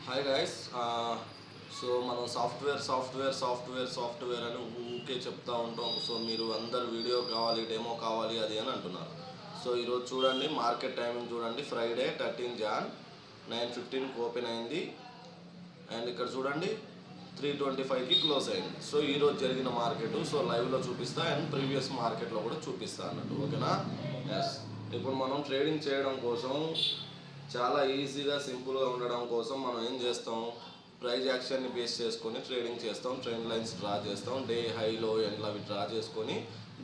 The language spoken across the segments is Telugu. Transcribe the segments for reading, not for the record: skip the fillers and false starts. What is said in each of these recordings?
Hi guys. సో మనం సాఫ్ట్వేర్ అని ఊకే చెప్తా ఉంటాం. సో మీరు అందరు వీడియో కావాలి, డెమో కావాలి అది అని అంటున్నారు. సో ఈరోజు చూడండి, మార్కెట్ టైమింగ్ చూడండి. ఫ్రైడే 13 జాన్ 9:15కి ఓపెన్ అయింది. అండ్ ఇక్కడ చూడండి 3:25కి క్లోజ్ అయింది. సో ఈరోజు జరిగిన మార్కెట్ సో లైవ్లో చూపిస్తా అండ్ ప్రీవియస్ మార్కెట్లో కూడా చూపిస్తా అన్నట్టు. ఓకేనా? ఎస్. ఇప్పుడు మనం ట్రేడింగ్ చేయడం కోసం చాలా ఈజీగా సింపుల్గా ఉండడం కోసం మనం ఏం చేస్తాం, ప్రైజ్ యాక్షన్ని బేస్ చేసుకొని ట్రేడింగ్ చేస్తాం. ట్రెండ్ లైన్స్ డ్రా చేస్తాం. డే హైలో ఎండ్లో అవి డ్రా చేసుకొని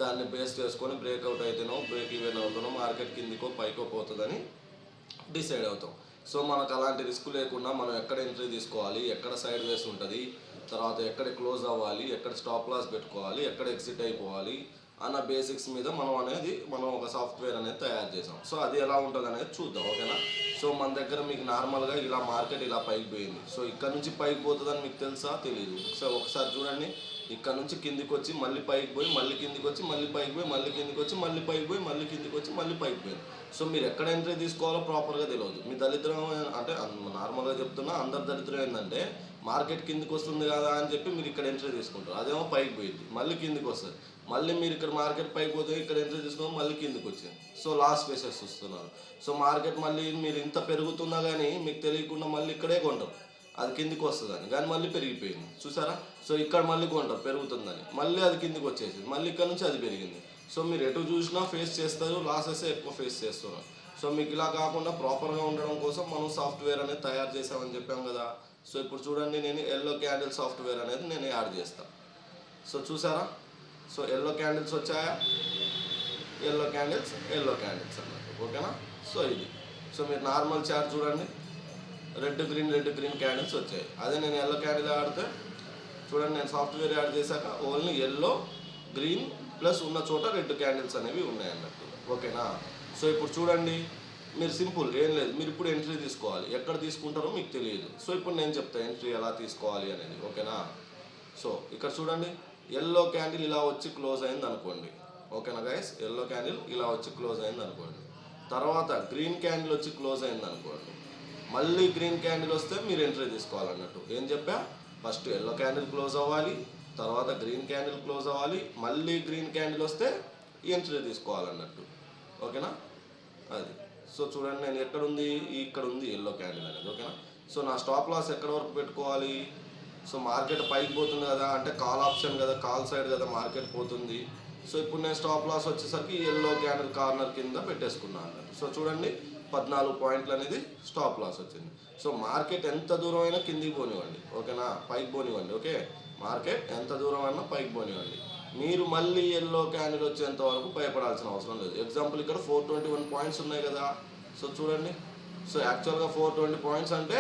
దాన్ని బేస్ చేసుకొని బ్రేక్అవుట్ అయితేనో బ్రేక్ ఈవెన్ అవుతానో మార్కెట్ కిందికో పైకో పోతుందని డిసైడ్ అవుతాం. సో మనకు అలాంటి రిస్క్ లేకుండా మనం ఎక్కడ ఎంట్రీ తీసుకోవాలి, ఎక్కడ సైడ్ వేస్ ఉంటుంది, తర్వాత ఎక్కడ క్లోజ్ అవ్వాలి, ఎక్కడ స్టాప్ లాస్ పెట్టుకోవాలి, ఎక్కడ ఎగ్జిట్ అయిపోవాలి అన్న బేసిక్స్ మీద మనం ఒక సాఫ్ట్వేర్ అనేది తయారు చేసాం. సో అది ఎలా ఉంటుంది అనేది చూద్దాం. ఓకేనా? సో మన దగ్గర మీకు నార్మల్గా ఇలా మార్కెట్ ఇలా పైకి పోయింది. సో ఇక్కడ నుంచి పైకి పోతుందని మీకు తెలుసా? తెలియదు. సో ఒకసారి చూడండి, ఇక్కడ నుంచి కిందికి వచ్చి మళ్ళీ పైకి పోయి మళ్ళీ కిందికి వచ్చి మళ్ళీ పైకి పోయి మళ్ళీ కిందికి వచ్చి మళ్ళీ పైకి పోయి మళ్ళీ కిందికి వచ్చి మళ్ళీ పైకి పోయింది. సో మీరు ఎక్కడ ఎంట్రీ తీసుకోవాలో ప్రాపర్గా తెలియదు. మీ దరిద్రం అంటే నార్మల్గా చెప్తున్నా, అందరి దరిద్రం ఏంటంటే మార్కెట్ కిందికి వస్తుంది కదా అని చెప్పి మీరు ఇక్కడ ఎంట్రీ తీసుకుంటారు. అదేమో పైకి పోయింది, మళ్ళీ కిందికి వస్తుంది. మళ్ళీ మీరు ఇక్కడ మార్కెట్ పైకి పోతే ఇక్కడ ఎంట్రీ తీసుకొని మళ్ళీ కిందికి వచ్చింది. సో లాస్ ఫేసెస్ వస్తున్నారు. సో మార్కెట్ మళ్ళీ మీరు ఇంత పెరుగుతున్నా కానీ మీకు తెలియకుండా మళ్ళీ ఇక్కడే కొంటారు, అది కిందికి వస్తుందని. కానీ మళ్ళీ పెరిగిపోయింది, చూసారా? సో ఇక్కడ మళ్ళీ కొంటారు పెరుగుతుందని, మళ్ళీ అది కిందికి వచ్చేసింది, మళ్ళీ ఇక్కడ నుంచి అది పెరిగింది. సో మీరు ఎటు చూసినా ఫేస్ చేస్తారు, లాసెస్ ఎక్కువ ఫేస్ చేస్తున్నారు. సో మీకు ఇలా కాకుండా ప్రాపర్గా ఉండడం కోసం మనం సాఫ్ట్వేర్ అనేది తయారు చేసామని చెప్పాం కదా. సో ఇప్పుడు చూడండి, నేను ఎల్లో క్యాండిల్ సాఫ్ట్వేర్ అనేది నేను యాడ్ చేస్తాను. సో చూసారా? సో ఎల్లో క్యాండిల్స్ వచ్చాయా? ఎల్లో క్యాండిల్స్ అన్నట్టు. ఓకేనా? సో ఇది. సో మీరు నార్మల్ చార్ట్ చూడండి, రెడ్ గ్రీన్ క్యాండిల్స్ వచ్చాయి. అదే నేను ఎల్లో క్యాండిల్ ఆడితే చూడండి, నేను సాఫ్ట్వేర్ యాడ్ చేశాక ఓన్లీ ఎల్లో గ్రీన్ ప్లస్ ఉన్న చోట రెడ్ క్యాండిల్స్ అనేవి ఉన్నాయి అన్నట్టు. ఓకేనా? సో ఇప్పుడు చూడండి, మీరు సింపుల్ ఏం లేదు, మీరు ఇప్పుడు ఎంట్రీ తీసుకోవాలి. ఎక్కడ తీసుకుంటారో మీకు తెలియదు. సో ఇప్పుడు నేను చెప్తాను ఎంట్రీ ఎలా తీసుకోవాలి అనేది. ఓకేనా? సో ఇక్కడ చూడండి, ఎల్లో క్యాండిల్ ఇలా వచ్చి క్లోజ్ అయింది అనుకోండి. ఓకేనా గైస్? ఎల్లో క్యాండిల్ ఇలా వచ్చి క్లోజ్ అయింది అనుకోండి. తర్వాత గ్రీన్ క్యాండిల్ వచ్చి క్లోజ్ అయింది అనుకోండి. మళ్ళీ గ్రీన్ క్యాండిల్ వస్తే మీరు ఎంట్రీ తీసుకోవాలన్నట్టు. ఏం చెప్పా? ఫస్ట్ ఎల్లో క్యాండిల్ క్లోజ్ అవ్వాలి, తర్వాత గ్రీన్ క్యాండిల్ క్లోజ్ అవ్వాలి, మళ్ళీ గ్రీన్ క్యాండిల్ వస్తే ఎంట్రీ తీసుకోవాలన్నట్టు. ఓకేనా? అది. సో చూడండి, నేను ఇక్కడ ఉంది ఎల్లో క్యాండిల్ అనేది. ఓకేనా? సో నా స్టాప్ లాస్ ఎక్కడ వరకు పెట్టుకోవాలి? సో మార్కెట్ పైకి పోతుంది కదా, అంటే కాల్ ఆప్షన్ కదా, కాల్ సైడ్ కదా మార్కెట్ పోతుంది. సో ఇప్పుడు నేను స్టాప్ లాస్ వచ్చేసరికి ఎల్లో క్యాండిల్ కార్నర్ కింద పెట్టేసుకున్నాను అన్నట్టు. సో చూడండి, 14 పాయింట్లు అనేది స్టాప్ లాస్ వచ్చింది. సో మార్కెట్ ఎంత దూరం అయినా కిందికి పోనివ్వండి. ఓకేనా? పైకి పోనివ్వండి. ఓకే, మార్కెట్ ఎంత దూరం అయినా పైకి పోనివ్వండి. మీరు మళ్ళీ ఎల్లో క్యాండిల్ వచ్చేంత వరకు భయపడాల్సిన అవసరం లేదు. ఎగ్జాంపుల్ ఇక్కడ 421 పాయింట్స్ ఉన్నాయి కదా. సో చూడండి, సో యాక్చువల్గా 420 పాయింట్స్ అంటే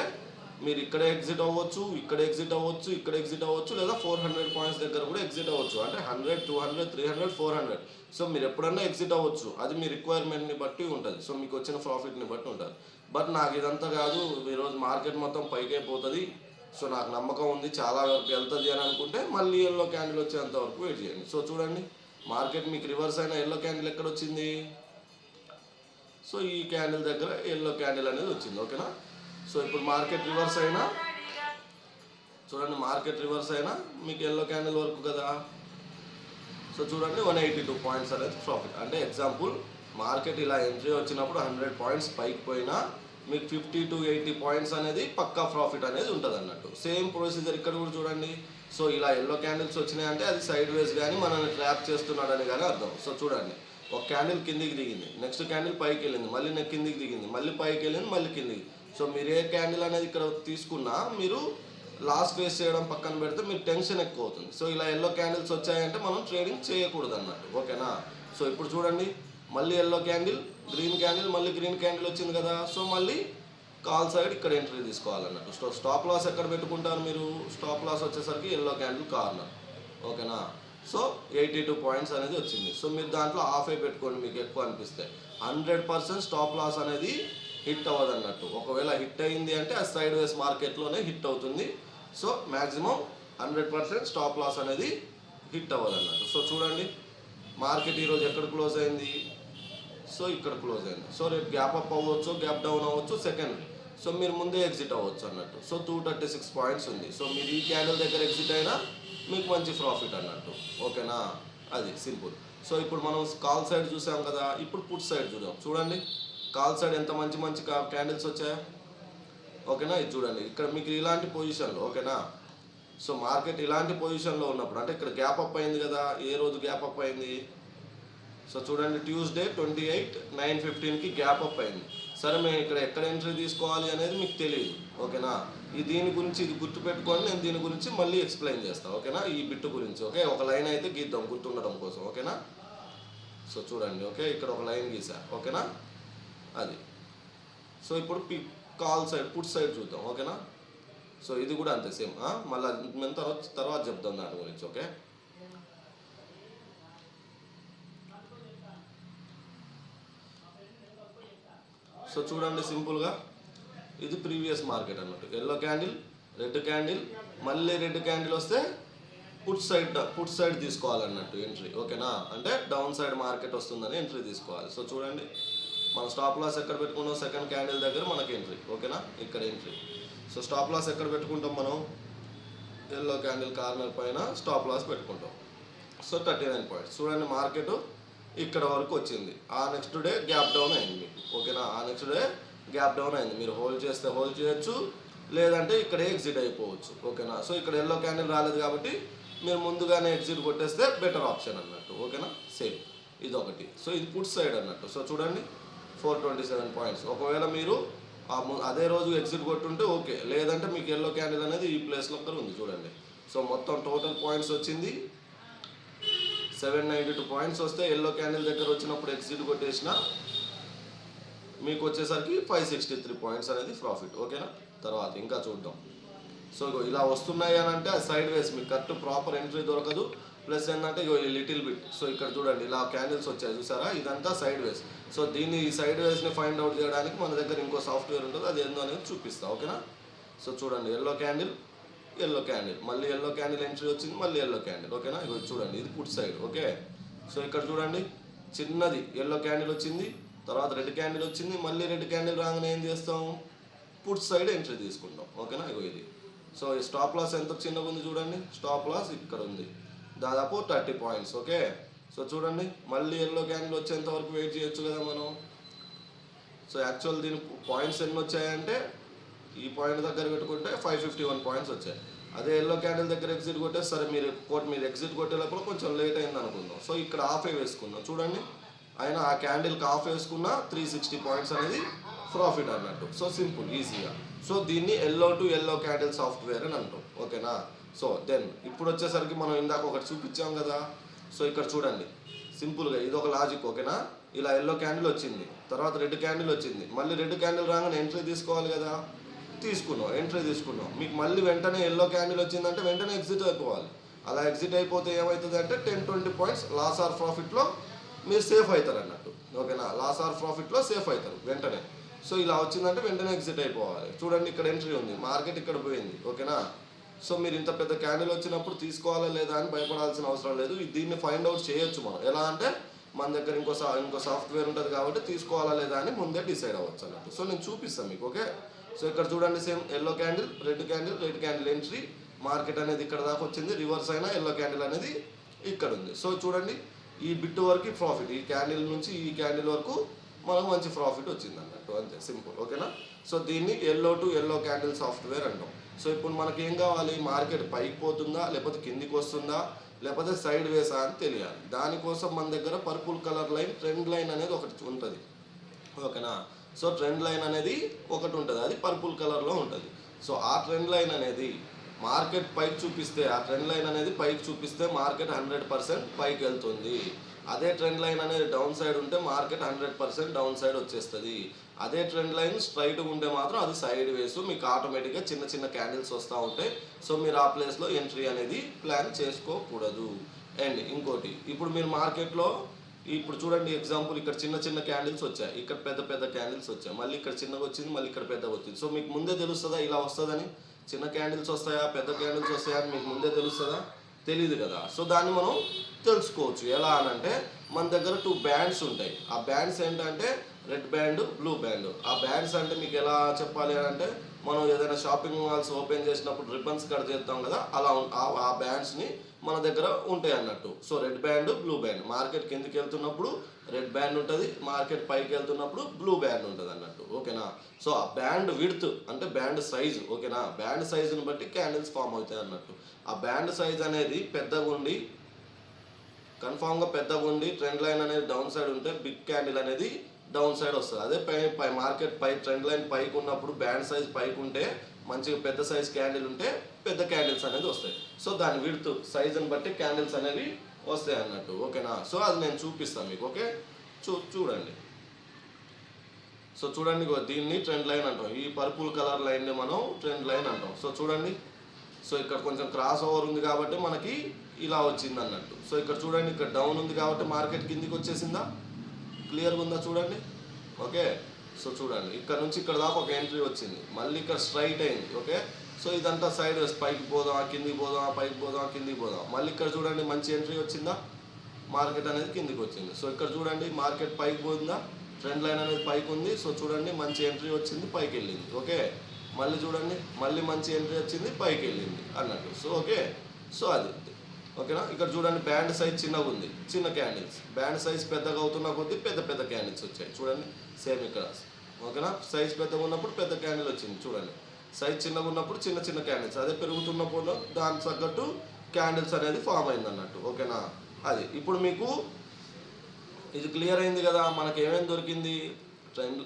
మీరు ఇక్కడ ఎగ్జిట్ అవ్వచ్చు, ఇక్కడ ఎగ్జిట్ అవ్వచ్చు, ఇక్కడ ఎగ్జిట్ అవ్వచ్చు, లేదా 400 పాయింట్స్ దగ్గర కూడా ఎగ్జిట్ అవ్వచ్చు. అంటే 100, 200, 300, 400. సో మీరు ఎప్పుడన్నా ఎగ్జిట్ అవ్వచ్చు. అది మీ రిక్వైర్మెంట్ని బట్టి ఉంటుంది. సో మీకు వచ్చిన ప్రాఫిట్ని బట్టి ఉంటుంది. బట్ నాకు ఇదంతా కాదు, ఈరోజు మార్కెట్ మొత్తం పైకే పోతుంది, సో నాకు నమ్మకం ఉంది చాలా వరకు వెళ్తుంది అని అనుకుంటే మళ్ళీ ఎల్లో క్యాండిల్ వచ్చేంత వరకు వెయిట్ చేయండి. సో చూడండి, మార్కెట్ మీకు రివర్స్ అయిన ఎల్లో క్యాండిల్ ఎక్కడ వచ్చింది? సో ఈ క్యాండిల్ దగ్గర ఎల్లో క్యాండిల్ అనేది వచ్చింది. ఓకేనా? సో ఇప్పుడు మార్కెట్ రివర్స్ అయినా చూడండి, మార్కెట్ రివర్స్ అయినా మీకు ఎల్లో క్యాండిల్ వరకు కదా. సో చూడండి, 182 పాయింట్స్ అనేది ప్రాఫిట్. అంటే ఎగ్జాంపుల్, మార్కెట్ ఇలా ఎంట్రీ వచ్చినప్పుడు 100 పాయింట్స్ పైకి పోయినా మీకు 50 to 80 పాయింట్స్ అనేది పక్కా ప్రాఫిట్ అనేది ఉంటుంది అన్నట్టు. సేమ్ ప్రొసీజర్ ఇక్కడ కూడా చూడండి. సో ఇలా ఎల్లో క్యాండిల్స్ వచ్చినాయంటే అది సైడ్ వేస్ కానీ మనల్ని ట్రాప్ చేస్తున్నాడని కానీ అర్థం. సో చూడండి, ఒక క్యాండిల్ కిందికి దిగింది, నెక్స్ట్ క్యాండిల్ పైకి వెళ్ళింది, మళ్ళీ కిందికి దిగింది, మళ్ళీ పైకి వెళ్ళింది, మళ్ళీ కిందికి. సో మీరు ఏ క్యాండిల్ అనేది ఇక్కడ తీసుకున్నా మీరు లాస్ ఫేస్ చేయడం పక్కన పెడితే మీకు టెన్షన్ ఎక్కువ అవుతుంది. సో ఇలా ఎల్లో క్యాండిల్స్ వచ్చాయంటే మనం ట్రేడింగ్ చేయకూడదు అన్నట్టు. ఓకేనా? సో ఇప్పుడు చూడండి, మళ్ళీ ఎల్లో క్యాండిల్, గ్రీన్ క్యాండిల్, మళ్ళీ గ్రీన్ క్యాండిల్ వచ్చింది కదా. సో మళ్ళీ కాల్ సైడ్ ఇక్కడ ఎంట్రీ తీసుకోవాలన్నట్టు. స్టాప్ లాస్ ఎక్కడ పెట్టుకుంటారు మీరు? స్టాప్ లాస్ వచ్చేసరికి ఎల్లో క్యాండిల్ కార్నర్. ఓకేనా? సో 82 పాయింట్స్ అనేది వచ్చింది. సో మీరు దాంట్లో హాఫే పెట్టుకోండి మీకు ఎక్కువ అనిపిస్తే. 100% స్టాప్ లాస్ అనేది హిట్ అవ్వదు అన్నట్టు. ఒకవేళ హిట్ అయింది అంటే ఆ సైడ్ వేస్ మార్కెట్లోనే హిట్ అవుతుంది. సో మ్యాక్సిమం 100% స్టాప్ లాస్ అనేది హిట్ అవ్వదు అన్నట్టు. సో చూడండి, మార్కెట్ ఈరోజు ఎక్కడ క్లోజ్ అయింది? సో ఇక్కడ క్లోజ్ అయింది. సో రేపు గ్యాప్ అప్ అవ్వచ్చు, గ్యాప్ డౌన్ అవ్వచ్చు, సెకండరీ. సో మీరు ముందే ఎగ్జిట్ అవ్వచ్చు అన్నట్టు. సో 236 పాయింట్స్ ఉంది. సో మీరు ఈ క్యాండిల్ దగ్గర ఎగ్జిట్ అయినా మీకు మంచి ప్రాఫిట్ అన్నట్టు. ఓకేనా, అది సింపుల్. సో ఇప్పుడు మనం కాల్ సైడ్ చూసాం కదా, ఇప్పుడు పుట్ సైడ్ చూద్దాం. చూడండి కాల్ సైడ్ ఎంత మంచి మంచి క్యాండిల్స్ వచ్చాయో. ఓకేనా, ఇది చూడండి ఇక్కడ మీకు ఇలాంటి పొజిషన్లో. ఓకేనా, సో మార్కెట్ ఇలాంటి పొజిషన్లో ఉన్నప్పుడు అంటే ఇక్కడ గ్యాప్ అప్ అయింది కదా, ఏ రోజు గ్యాప్ అప్ అయింది? సో చూడండి ట్యూస్డే 28 9:15కి గ్యాప్ అప్ అయింది. సరే మేము ఇక్కడ ఎక్కడ ఎంట్రీ తీసుకోవాలి అనేది మీకు తెలియదు. ఓకేనా, దీని గురించి ఇది గుర్తుపెట్టుకొని నేను దీని గురించి మళ్ళీ ఎక్స్ప్లెయిన్ చేస్తాను. ఓకేనా, ఈ బిట్టు గురించి. ఓకే, ఒక లైన్ అయితే గీద్దాం గుర్తుండడం కోసం. ఓకేనా, సో చూడండి. ఓకే, ఇక్కడ ఒక లైన్ గీసా. ఓకేనా, అది. సో ఇప్పుడు కాల్ సైడ్ పుట్ సైడ్ చూద్దాం. ఓకేనా, సో ఇది కూడా అంతే సేమ్. మళ్ళీ మేము తర్వాత చెప్తాం దాని గురించి. ఓకే, సో చూడండి సింపుల్గా ఇది ప్రీవియస్ మార్కెట్ అన్నట్టు. ఎల్లో క్యాండిల్, రెడ్ క్యాండిల్, మళ్ళీ రెడ్ క్యాండిల్ వస్తే పుట్ సైడ్ తీసుకోవాలన్నట్టు ఎంట్రీ. ఓకేనా, అంటే డౌన్ సైడ్ మార్కెట్ వస్తుందని ఎంట్రీ తీసుకోవాలి. సో చూడండి మన స్టాప్ లాస్ ఎక్కడ పెట్టుకున్నాం? సెకండ్ క్యాండిల్ దగ్గర మనకి ఎంట్రీ. ఓకేనా, ఇక్కడ ఎంట్రీ. సో స్టాప్ లాస్ ఎక్కడ పెట్టుకుంటాం మనం? ఎల్లో క్యాండిల్ కార్నర్ పైన స్టాప్ లాస్ పెట్టుకుంటాం. So 39 points. చూడండి మార్కెట్ ఇక్కడ వరకు వచ్చింది. ఆ నెక్స్ట్ డే గ్యాప్ డౌన్ అయింది మీకు. ఓకేనా, ఆ నెక్స్ట్ డే గ్యాప్ డౌన్ అయింది. మీరు హోల్డ్ చేస్తే హోల్డ్ చేయొచ్చు, లేదంటే ఇక్కడే ఎగ్జిట్ అయిపోవచ్చు. ఓకేనా, సో ఇక్కడ ఎల్లో క్యాండిల్ రాలేదు కాబట్టి మీరు ముందుగానే ఎగ్జిట్ కొట్టేస్తే బెటర్ ఆప్షన్ అన్నట్టు. ఓకేనా, సేమ్ ఇదొకటి. సో ఇది పుట్ సైడ్ అన్నట్టు. సో చూడండి 427 పాయింట్స్. ఒకవేళ మీరు అదే రోజు ఎగ్జిట్ కొట్టుంటే ఓకే, లేదంటే మీకు ఎల్లో క్యాండిల్ అనేది ఈ ప్లేస్లో ఒకటి ఉంది చూడండి. సో మొత్తం టోటల్ పాయింట్స్ వచ్చింది 792 పాయింట్స్. వస్తే ఎల్లో క్యాండిల్ దగ్గర వచ్చినప్పుడు ఎగ్జిట్ కొట్టేసిన మీకు వచ్చేసరికి 563 పాయింట్స్ అనేది ప్రాఫిట్. ఓకేనా, తర్వాత ఇంకా చూద్దాం. సో ఇలా వస్తున్నాయి అని అంటే సైడ్ వేస్ మీకు కరెక్ట్ ప్రాపర్ ఎంట్రీ దొరకదు. ప్లస్ ఏంటంటే లిటిల్ బిట్. సో ఇక్కడ చూడండి ఇలా క్యాండిల్స్ వచ్చాయి చూసారా, ఇదంతా సైడ్ వేస్. సో దీన్ని ఈ సైడ్ వేస్ని ఫైండ్ అవుట్ చేయడానికి మన దగ్గర ఇంకో సాఫ్ట్వేర్ ఉంటుంది, అది ఏందో అనేది చూపిస్తా. ఓకేనా, సో చూడండి ఎల్లో క్యాండిల్, మళ్ళీ ఎల్లో క్యాండిల్ ఎంట్రీ వచ్చింది, మళ్ళీ ఎల్లో క్యాండిల్. ఓకేనా, ఇది చూడండి ఇది పుట్ సైడ్. ఓకే, సో ఇక్కడ చూడండి చిన్నది ఎల్లో క్యాండిల్ వచ్చింది, తర్వాత రెడ్ క్యాండిల్ వచ్చింది, మళ్ళీ రెడ్ క్యాండిల్ రాగానే ఏం చేస్తాం? పుట్ సైడ్ ఎంట్రీ తీసుకుంటాం. ఓకేనా, ఇది. సో ఈ స్టాప్ లాస్ ఎంత చిన్నగా ఉంది చూడండి. స్టాప్ లాస్ ఇక్కడ ఉంది దాదాపు 30 పాయింట్స్. ఓకే, సో చూడండి మళ్ళీ ఎల్లో క్యాండిల్ వచ్చేంత వరకు వెయిట్ చేయొచ్చు కదా మనం. సో యాక్చువల్ దీని పాయింట్స్ ఎన్ని వచ్చాయంటే ఈ పాయింట్ దగ్గర పెట్టుకుంటే 551 పాయింట్స్ వచ్చాయి. అదే ఎల్లో క్యాండిల్ దగ్గర ఎగ్జిట్ కొట్టే సరే మీరు ఎగ్జిట్ కొట్టేటప్పుడు కొంచెం లేట్ అయింది అనుకుందాం. సో ఇక్కడ హాఫ్ వేసుకుందాం చూడండి, అయినా ఆ క్యాండిల్కి హాఫ్ వేసుకున్న 360 పాయింట్స్ అనేది ప్రాఫిట్ అన్నట్టు. సో సింపుల్ ఈజీగా. సో దీన్ని yellow to yellow candle software అని అంటాం. ఓకేనా, సో దెన్ ఇప్పుడు వచ్చేసరికి మనం ఇందాక ఒకటి చూపించాం కదా. సో ఇక్కడ చూడండి సింపుల్గా ఇది ఒక లాజిక్. ఓకేనా, ఇలా ఎల్లో క్యాండిల్ వచ్చింది, తర్వాత రెడ్ క్యాండిల్ వచ్చింది, మళ్ళీ రెడ్ క్యాండిల్ రాగానే ఎంట్రీ తీసుకోవాలి కదా. ఎంట్రీ తీసుకున్నాం. మీకు మళ్ళీ వెంటనే ఎల్లో క్యాండిల్ వచ్చిందంటే వెంటనే ఎగ్జిట్ అయిపోవాలి. అలా ఎగ్జిట్ అయిపోతే ఏమవుతుంది అంటే 10-20 పాయింట్స్ లాస్ ఆర్ ప్రాఫిట్లో మీరు సేఫ్ అవుతారు అన్నట్టు. ఓకేనా, లాస్ ఆర్ ప్రాఫిట్లో సేఫ్ అవుతారు వెంటనే. సో ఇలా వచ్చిందంటే వెంటనే ఎగ్జిట్ అయిపోవాలి. చూడండి ఇక్కడ ఎంట్రీ ఉంది, మార్కెట్ ఇక్కడ పోయింది. ఓకేనా, సో మీరు ఇంత పెద్ద క్యాండిల్ వచ్చినప్పుడు తీసుకోవాలా లేదా అని భయపడాల్సిన అవసరం లేదు. దీన్ని ఫైండ్ అవుట్ చేయొచ్చు మనం. ఎలా అంటే మన దగ్గర ఇంకో సాఫ్ట్వేర్ ఉంటుంది కాబట్టి తీసుకోవాలా లేదా అని ముందే డిసైడ్ అవ్వచ్చు అన్నట్టు. సో నేను చూపిస్తాను మీకు. ఓకే, సో ఇక్కడ చూడండి same yellow candle, red candle entry, market అనేది ఇక్కడ దాకా వచ్చింది, రివర్స్ అయినా ఎల్లో క్యాండిల్ అనేది ఇక్కడ ఉంది. సో చూడండి ఈ బిట్ వరకు ప్రాఫిట్, ఈ క్యాండిల్ నుంచి ఈ క్యాండిల్ వరకు మనకు మంచి ప్రాఫిట్ వచ్చింది అన్నట్టు, అంతే సింపుల్. ఓకేనా, సో దీన్ని yellow to yellow candle software అంటాం. సో ఇప్పుడు మనకి ఏం కావాలి? మార్కెట్ పైకి పోతుందా, లేకపోతే కిందికి వస్తుందా, లేకపోతే సైడ్ వేసా అని తెలియాలి. దానికోసం మన దగ్గర purple colour line, trend line అనేది ఒకటి ఉంటుంది. ఓకేనా, సో ట్రెండ్ లైన్ అనేది ఒకటి ఉంటుంది, అది పర్పుల్ కలర్లో ఉంటుంది. సో ఆ ట్రెండ్ లైన్ అనేది మార్కెట్ పైకి చూపిస్తే, ఆ ట్రెండ్ లైన్ అనేది పైకి చూపిస్తే మార్కెట్ 100% పైకి వెళ్తుంది. అదే ట్రెండ్ లైన్ అనేది డౌన్ సైడ్ ఉంటే మార్కెట్ 100% డౌన్ సైడ్ వచ్చేస్తుంది. అదే ట్రెండ్ లైన్ స్ట్రైట్గా ఉంటే మాత్రం అది సైడ్ వేసు, మీకు ఆటోమేటిక్గా చిన్న చిన్న క్యాండిల్స్ వస్తూ ఉంటాయి. సో మీరు ఆ ప్లేస్లో ఎంట్రీ అనేది ప్లాన్ చేసుకోకూడదు. అండ్ ఇంకోటి, ఇప్పుడు మీరు మార్కెట్లో ఇప్పుడు చూడండి ఎగ్జాంపుల్, ఇక్కడ చిన్న చిన్న క్యాండిల్స్ వచ్చాయి, ఇక్కడ పెద్ద పెద్ద క్యాండిల్స్ వచ్చాయి, మళ్ళీ ఇక్కడ చిన్నగా వచ్చింది, మళ్ళీ ఇక్కడ పెద్దగా వచ్చింది. సో మీకు ముందే తెలుస్తుందా ఇలా వస్తుందని? చిన్న క్యాండిల్స్ వస్తాయా పెద్ద క్యాండిల్స్ వస్తాయా అని మీకు ముందే తెలుస్తుందా? తెలియదు కదా. సో దాన్ని మనం తెలుసుకోవచ్చు ఎలా అనంటే మన దగ్గర 2 బ్యాండ్స్ ఉంటాయి. ఆ బ్యాండ్స్ ఏంటంటే రెడ్ బ్యాండ్, బ్లూ బ్యాండ్. ఆ బ్యాండ్స్ అంటే మీకు ఎలా చెప్పాలి అని అంటే, మనం ఏదైనా షాపింగ్ మాల్స్ ఓపెన్ చేసినప్పుడు రిబ్బన్స్ కట్ చేస్తాం కదా, అలా ఆ బ్యాండ్స్ని మన దగ్గర ఉంటాయి అన్నట్టు. So red band, blue band. Market కిందికి వెళ్తున్నప్పుడు రెడ్ బ్యాండ్ ఉంటుంది, మార్కెట్ పైకి వెళ్తున్నప్పుడు బ్లూ బ్యాండ్ ఉంటుంది అన్నట్టు. ఓకేనా. సో ఆ బ్యాండ్ విడ్త్ అంటే బ్యాండ్ సైజు. ఓకేనా. బ్యాండ్ సైజుని బట్టి క్యాండిల్స్ ఫామ్ అవుతాయి అన్నట్టు. ఆ బ్యాండ్ సైజ్ అనేది పెద్దగా ఉండి, కన్ఫామ్గా పెద్దగా ఉండి, ట్రెండ్ లైన్ అనేది డౌన్ సైడ్ ఉంటే బిగ్ క్యాండిల్ అనేది డౌన్ సైడ్ వస్తుంది. అదే పై మార్కెట్ పై ట్రెండ్ లైన్ పైకి ఉన్నప్పుడు బ్యాండ్ సైజ్ పైకి ఉంటే, మంచిగా పెద్ద సైజ్ క్యాండిల్ ఉంటే పెద్ద క్యాండిల్స్ అనేది వస్తాయి. సో దాని విడ్త్ సైజుని బట్టి క్యాండిల్స్ అనేవి వస్తాయి అన్నట్టు. ఓకేనా. సో అది నేను చూపిస్తాను మీకు. ఓకే, చూడండి. సో చూడండి, దీన్ని ట్రెండ్ లైన్ అంటాం. ఈ పర్పుల్ కలర్ లైన్ని మనం ట్రెండ్ లైన్ అంటాం. సో చూడండి, సో ఇక్కడ కొంచెం క్రాస్ ఓవర్ ఉంది కాబట్టి మనకి ఇలా వచ్చింది అన్నట్టు. సో ఇక్కడ చూడండి, ఇక్కడ డౌన్ ఉంది కాబట్టి మార్కెట్ కిందికి వచ్చేసిందా, క్లియర్గా ఉందా చూడండి. ఓకే. సో చూడండి, ఇక్కడ నుంచి ఇక్కడ దాకా ఒక ఎంట్రీ వచ్చింది, మళ్ళీ ఇక్కడ స్ట్రైట్ అయింది. ఓకే. సో ఇదంతా సైడ్ పైకి పోదాం, కిందికి పోదాం, పైకి పోదాం, కిందికి పోదాం. మళ్ళీ ఇక్కడ చూడండి, మంచి ఎంట్రీ వచ్చిందా, మార్కెట్ అనేది కిందికి వచ్చింది. సో ఇక్కడ చూడండి, మార్కెట్ పైకి పోయిందా, ట్రెండ్ లైన్ అనేది పైకి ఉంది. సో చూడండి, మంచి ఎంట్రీ వచ్చింది, పైకి వెళ్ళింది. ఓకే. మళ్ళీ చూడండి, మళ్ళీ మంచి ఎంట్రీ వచ్చింది, పైకి వెళ్ళింది అన్నట్టు. So okay. సో అది ఓకేనా. ఇక్కడ చూడండి, బ్యాండ్ సైజ్ చిన్నగా ఉంది, చిన్న క్యాండిల్స్. బ్యాండ్ సైజ్ పెద్దగా అవుతున్న కొద్దీ పెద్ద పెద్ద క్యాండిల్స్ వచ్చాయి. చూడండి, సేమ్ ఇక్కడ. ఓకేనా. సైజ్ పెద్దగా ఉన్నప్పుడు పెద్ద క్యాండిల్ వచ్చింది. చూడండి, సైజ్ చిన్నగా ఉన్నప్పుడు చిన్న చిన్న క్యాండిల్స్. అదే పెరుగుతున్నప్పుడు దానికి తగ్గట్టు క్యాండిల్స్ అనేది ఫామ్ అయింది అన్నట్టు. ఓకేనా. అది ఇప్పుడు మీకు ఇది క్లియర్ అయింది కదా. మనకి ఏమేమి దొరికింది, ట్రెండ్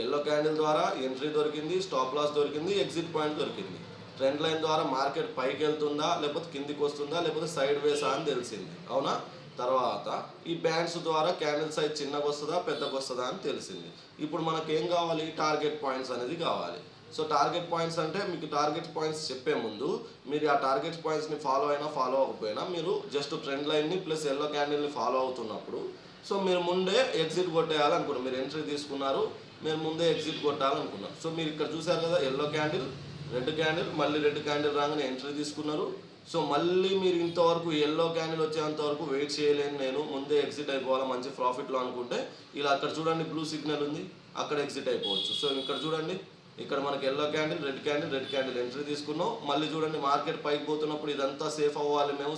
ఎల్లో క్యాండిల్ ద్వారా ఎంట్రీ దొరికింది, స్టాప్ లాస్ దొరికింది, ఎగ్జిట్ పాయింట్ దొరికింది. ట్రెండ్ లైన్ ద్వారా మార్కెట్ పైకి వెళ్తుందా, లేకపోతే కిందికి వస్తుందా, లేకపోతే సైడ్ వేసా అని తెలిసింది. అవునా. తర్వాత ఈ బ్యాండ్స్ ద్వారా క్యాండిల్ సైజ్ చిన్నగా వస్తుందా, పెద్దగా వస్తుందా అని తెలిసింది. ఇప్పుడు మనకి ఏం కావాలి, టార్గెట్ పాయింట్స్ అనేది కావాలి. సో టార్గెట్ పాయింట్స్ అంటే, మీకు టార్గెట్ పాయింట్స్ చెప్పే ముందు మీరు ఆ టార్గెట్ పాయింట్స్ని ఫాలో అయినా ఫాలో అవ్వకపోయినా, మీరు జస్ట్ ట్రెండ్ లైన్ని ప్లస్ ఎల్లో క్యాండిల్ని ఫాలో అవుతున్నప్పుడు, సో మీరు ముందే ఎగ్జిట్ కొట్టేయాలనుకున్నారు. మీరు ఎంట్రీ తీసుకున్నారు, మీరు ముందే ఎగ్జిట్ కొట్టాలనుకున్నారు. సో మీరు ఇక్కడ చూసారు కదా, ఎల్లో క్యాండిల్, రెడ్ క్యాండిల్, మళ్ళీ రెడ్ క్యాండిల్ రాగానే ఎంట్రీ తీసుకున్నారు. సో మళ్ళీ మీరు ఇంతవరకు ఎల్లో క్యాండిల్ వచ్చేంతవరకు వెయిట్ చేయలేను, నేను ముందే ఎగ్జిట్ అయిపోవాలి మంచి ప్రాఫిట్లో అనుకుంటే, ఇలా అక్కడ చూడండి బ్లూ సిగ్నల్ ఉంది, అక్కడ ఎగ్జిట్ అయిపోవచ్చు. సో ఇక్కడ చూడండి, ఇక్కడ మనకి yellow candle, red candle, red candle entry తీసుకున్నాం. మళ్ళీ చూడండి, మార్కెట్ పైకి పోతున్నప్పుడు ఇదంతా సేఫ్ అవ్వాలి మేము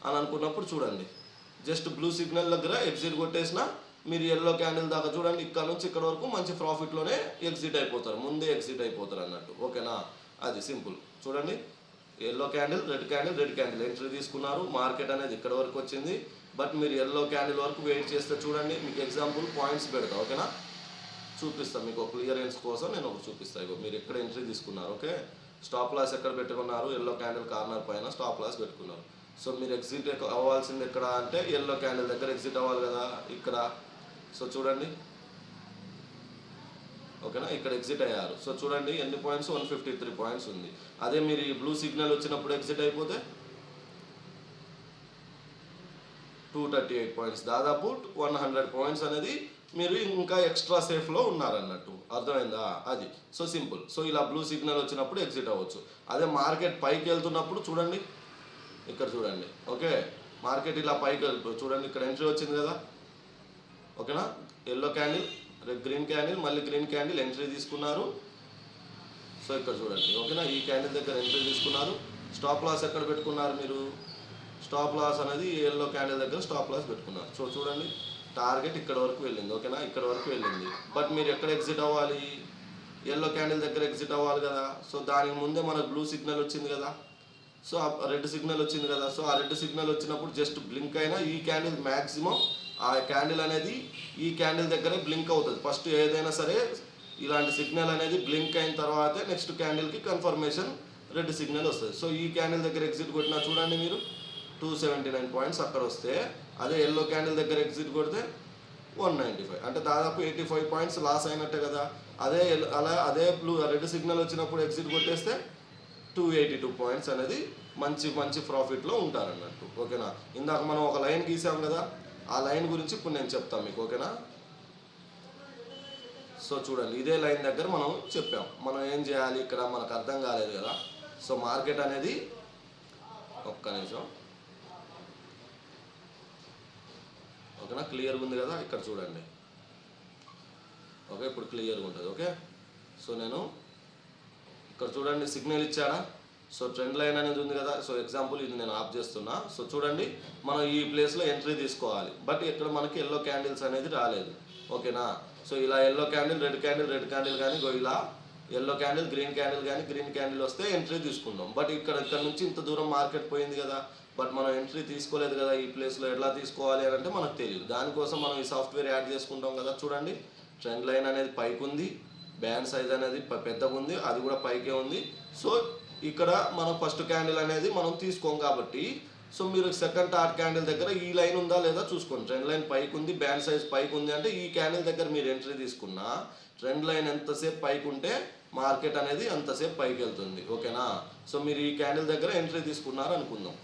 అని అనుకున్నప్పుడు చూడండి, జస్ట్ బ్లూ సిగ్నల్ దగ్గర ఎగ్జిట్ కొట్టేసిన మీరు ఎల్లో క్యాండిల్ దాకా చూడండి, ఇక్కడ నుంచి ఇక్కడ వరకు మంచి ప్రాఫిట్లోనే ఎగ్జిట్ అయిపోతారు, ముందే ఎగ్జిట్ అయిపోతారు అన్నట్టు. ఓకేనా. అది సింపుల్. చూడండి, yellow candle, red candle, red candle entry తీసుకున్నారు, మార్కెట్ అనేది ఇక్కడ వరకు వచ్చింది. బట్ మీరు ఎల్లో క్యాండిల్ వరకు వెయిట్ చేస్తే చూడండి, మీకు ఎగ్జాంపుల్ పాయింట్స్ పెడతా. ఓకేనా. చూపిస్తాను మీకు క్లియరెన్స్ కోసం, నేను ఒకటి చూపిస్తాను. మీరు ఎక్కడ ఎంట్రీ తీసుకున్నారు, ఓకే, స్టాప్ లాస్ ఎక్కడ పెట్టుకున్నారు, ఎల్లో క్యాండిల్ కార్నర్ పైన స్టాప్ లాస్ పెట్టుకున్నారు. సో మీరు ఎగ్జిట్ అవ్వాల్సింది ఎక్కడ అంటే, ఎల్లో క్యాండిల్ దగ్గర ఎగ్జిట్ అవ్వాలి కదా, ఇక్కడ. సో చూడండి, ఓకేనా, ఇక్కడ ఎగ్జిట్ అయ్యారు. సో చూడండి ఎన్ని పాయింట్స్, 153 పాయింట్స్ ఉంది. అదే మీరు ఈ బ్లూ సిగ్నల్ వచ్చినప్పుడు ఎగ్జిట్ అయిపోతే 238 పాయింట్స్, దాదాపు 100 పాయింట్స్ అనేది మీరు ఇంకా ఎక్స్ట్రా సేఫ్లో ఉన్నారన్నట్టు. అర్థమైందా. అది సో సింపుల్. సో ఇలా బ్లూ సిగ్నల్ వచ్చినప్పుడు ఎగ్జిట్ అవ్వచ్చు. అదే మార్కెట్ పైకి వెళ్తున్నప్పుడు చూడండి, ఇక్కడ చూడండి. ఓకే, మార్కెట్ ఇలా పైకి వెళ్తుంది చూడండి, ఇక్కడ ఎంట్రీ వచ్చింది కదా. ఓకేనా. ఎల్లో క్యాండిల్, గ్రీన్ క్యాండిల్, మళ్ళీ గ్రీన్ క్యాండిల్ ఎంట్రీ తీసుకున్నారు. సో ఇక్కడ చూడండి. ఓకేనా, ఈ క్యాండిల్ దగ్గర ఎంట్రీ తీసుకున్నారు. స్టాప్ లాస్ ఎక్కడ పెట్టుకున్నారు మీరు, స్టాప్ లాస్ అనేది ఎల్లో క్యాండిల్ దగ్గర స్టాప్ లాస్ పెట్టుకున్నారు. సో చూడండి, టార్గెట్ ఇక్కడ వరకు వెళ్ళింది. ఓకేనా, ఇక్కడ వరకు వెళ్ళింది. బట్ మీరు ఎక్కడ ఎగ్జిట్ అవ్వాలి, ఎల్లో క్యాండిల్ దగ్గర ఎగ్జిట్ అవ్వాలి కదా. సో దానికి ముందే మనకు బ్లూ సిగ్నల్ వచ్చింది కదా, సో రెడ్ సిగ్నల్ వచ్చింది కదా. సో ఆ రెడ్ సిగ్నల్ వచ్చినప్పుడు జస్ట్ బ్లింక్ అయినా ఈ క్యాండిల్ మ్యాక్సిమం ఆ క్యాండిల్ అనేది ఈ క్యాండిల్ దగ్గరే బ్లింక్ అవుతుంది. ఫస్ట్ ఏదైనా సరే ఇలాంటి సిగ్నల్ అనేది బ్లింక్ అయిన తర్వాతే నెక్స్ట్ క్యాండిల్కి కన్ఫర్మేషన్ రెడ్ సిగ్నల్ వస్తుంది. సో ఈ క్యాండిల్ దగ్గర ఎగ్జిట్ కొట్టినా చూడండి మీరు 279 పాయింట్స్ అక్కడ వస్తే, అదే ఎల్లో క్యాండిల్ దగ్గర ఎగ్జిట్ కొడితే 195, అంటే దాదాపు 85 పాయింట్స్ లాస్ అయినట్టే కదా. అదే బ్లూ రెడ్ సిగ్నల్ వచ్చినప్పుడు ఎగ్జిట్ కొట్టేస్తే 282 పాయింట్స్ అనేది మంచి ప్రాఫిట్లో ఉంటారన్నట్టు. ఓకేనా. ఇందాక మనం ఒక లైన్ గీసాం కదా, ఆ లైన్ గురించి ఇప్పుడు నేను చెప్తాను మీకు. ఓకేనా. సో చూడండి, ఇదే లైన్ దగ్గర మనం చెప్పాం, మనం ఏం చేయాలి ఇక్కడ మనకు అర్థం కాలేదు కదా. సో మార్కెట్ అనేది, ఒక్క నిమిషం, ఓకేనా, క్లియర్గా ఉంది కదా, ఇక్కడ చూడండి. ఓకే, ఇప్పుడు క్లియర్గా ఉంటుంది. ఓకే, సో నేను ఇక్కడ చూడండి సిగ్నల్ ఇచ్చాడా. సో ట్రెండ్ లైన్ అనేది ఉంది కదా. సో ఎగ్జాంపుల్ ఇది నేను ఆఫ్ చేస్తున్నా. సో చూడండి మనం ఈ ప్లేస్లో ఎంట్రీ తీసుకోవాలి, బట్ ఇక్కడ మనకి ఎల్లో క్యాండిల్స్ అనేది రాలేదు. ఓకేనా, సో ఇలా ఎల్లో క్యాండిల్, రెడ్ క్యాండిల్ కానీ ఇలా ఎల్లో క్యాండిల్, గ్రీన్ క్యాండిల్ కానీ గ్రీన్ క్యాండిల్ వస్తే ఎంట్రీ తీసుకుందాం. బట్ ఇక్కడ నుంచి ఇంత దూరం మార్కెట్ పోయింది కదా, బట్ మనం ఎంట్రీ తీసుకోలేదు కదా. ఈ ప్లేస్లో ఎలా తీసుకోవాలి అని అంటే మనకు తెలియదు. దానికోసం మనం ఈ సాఫ్ట్వేర్ యాడ్ చేసుకుంటాం కదా. చూడండి ట్రెండ్ లైన్ అనేది పైకి ఉంది, బ్యాండ్ సైజ్ అనేది పెద్దగా ఉంది, అది కూడా పైకే ఉంది. సో ఇక్కడ మనం ఫస్ట్ క్యాండిల్ అనేది మనం తీసుకోం కాబట్టి, సో మీరు సెకండ్ థర్డ్ క్యాండిల్ దగ్గర ఈ లైన్ ఉందా లేదా చూసుకోండి. ట్రెండ్ లైన్ పైకి ఉంది, బ్యాండ్ సైజ్ పైకి ఉంది అంటే ఈ క్యాండిల్ దగ్గర మీరు ఎంట్రీ తీసుకున్నా ట్రెండ్ లైన్ ఎంతసేపు పైకి ఉంటే మార్కెట్ అనేది అంతసేపు పైకి వెళ్తుంది. ఓకేనా, సో మీరు ఈ క్యాండిల్ దగ్గర ఎంట్రీ తీసుకున్నారు అనుకుందాం.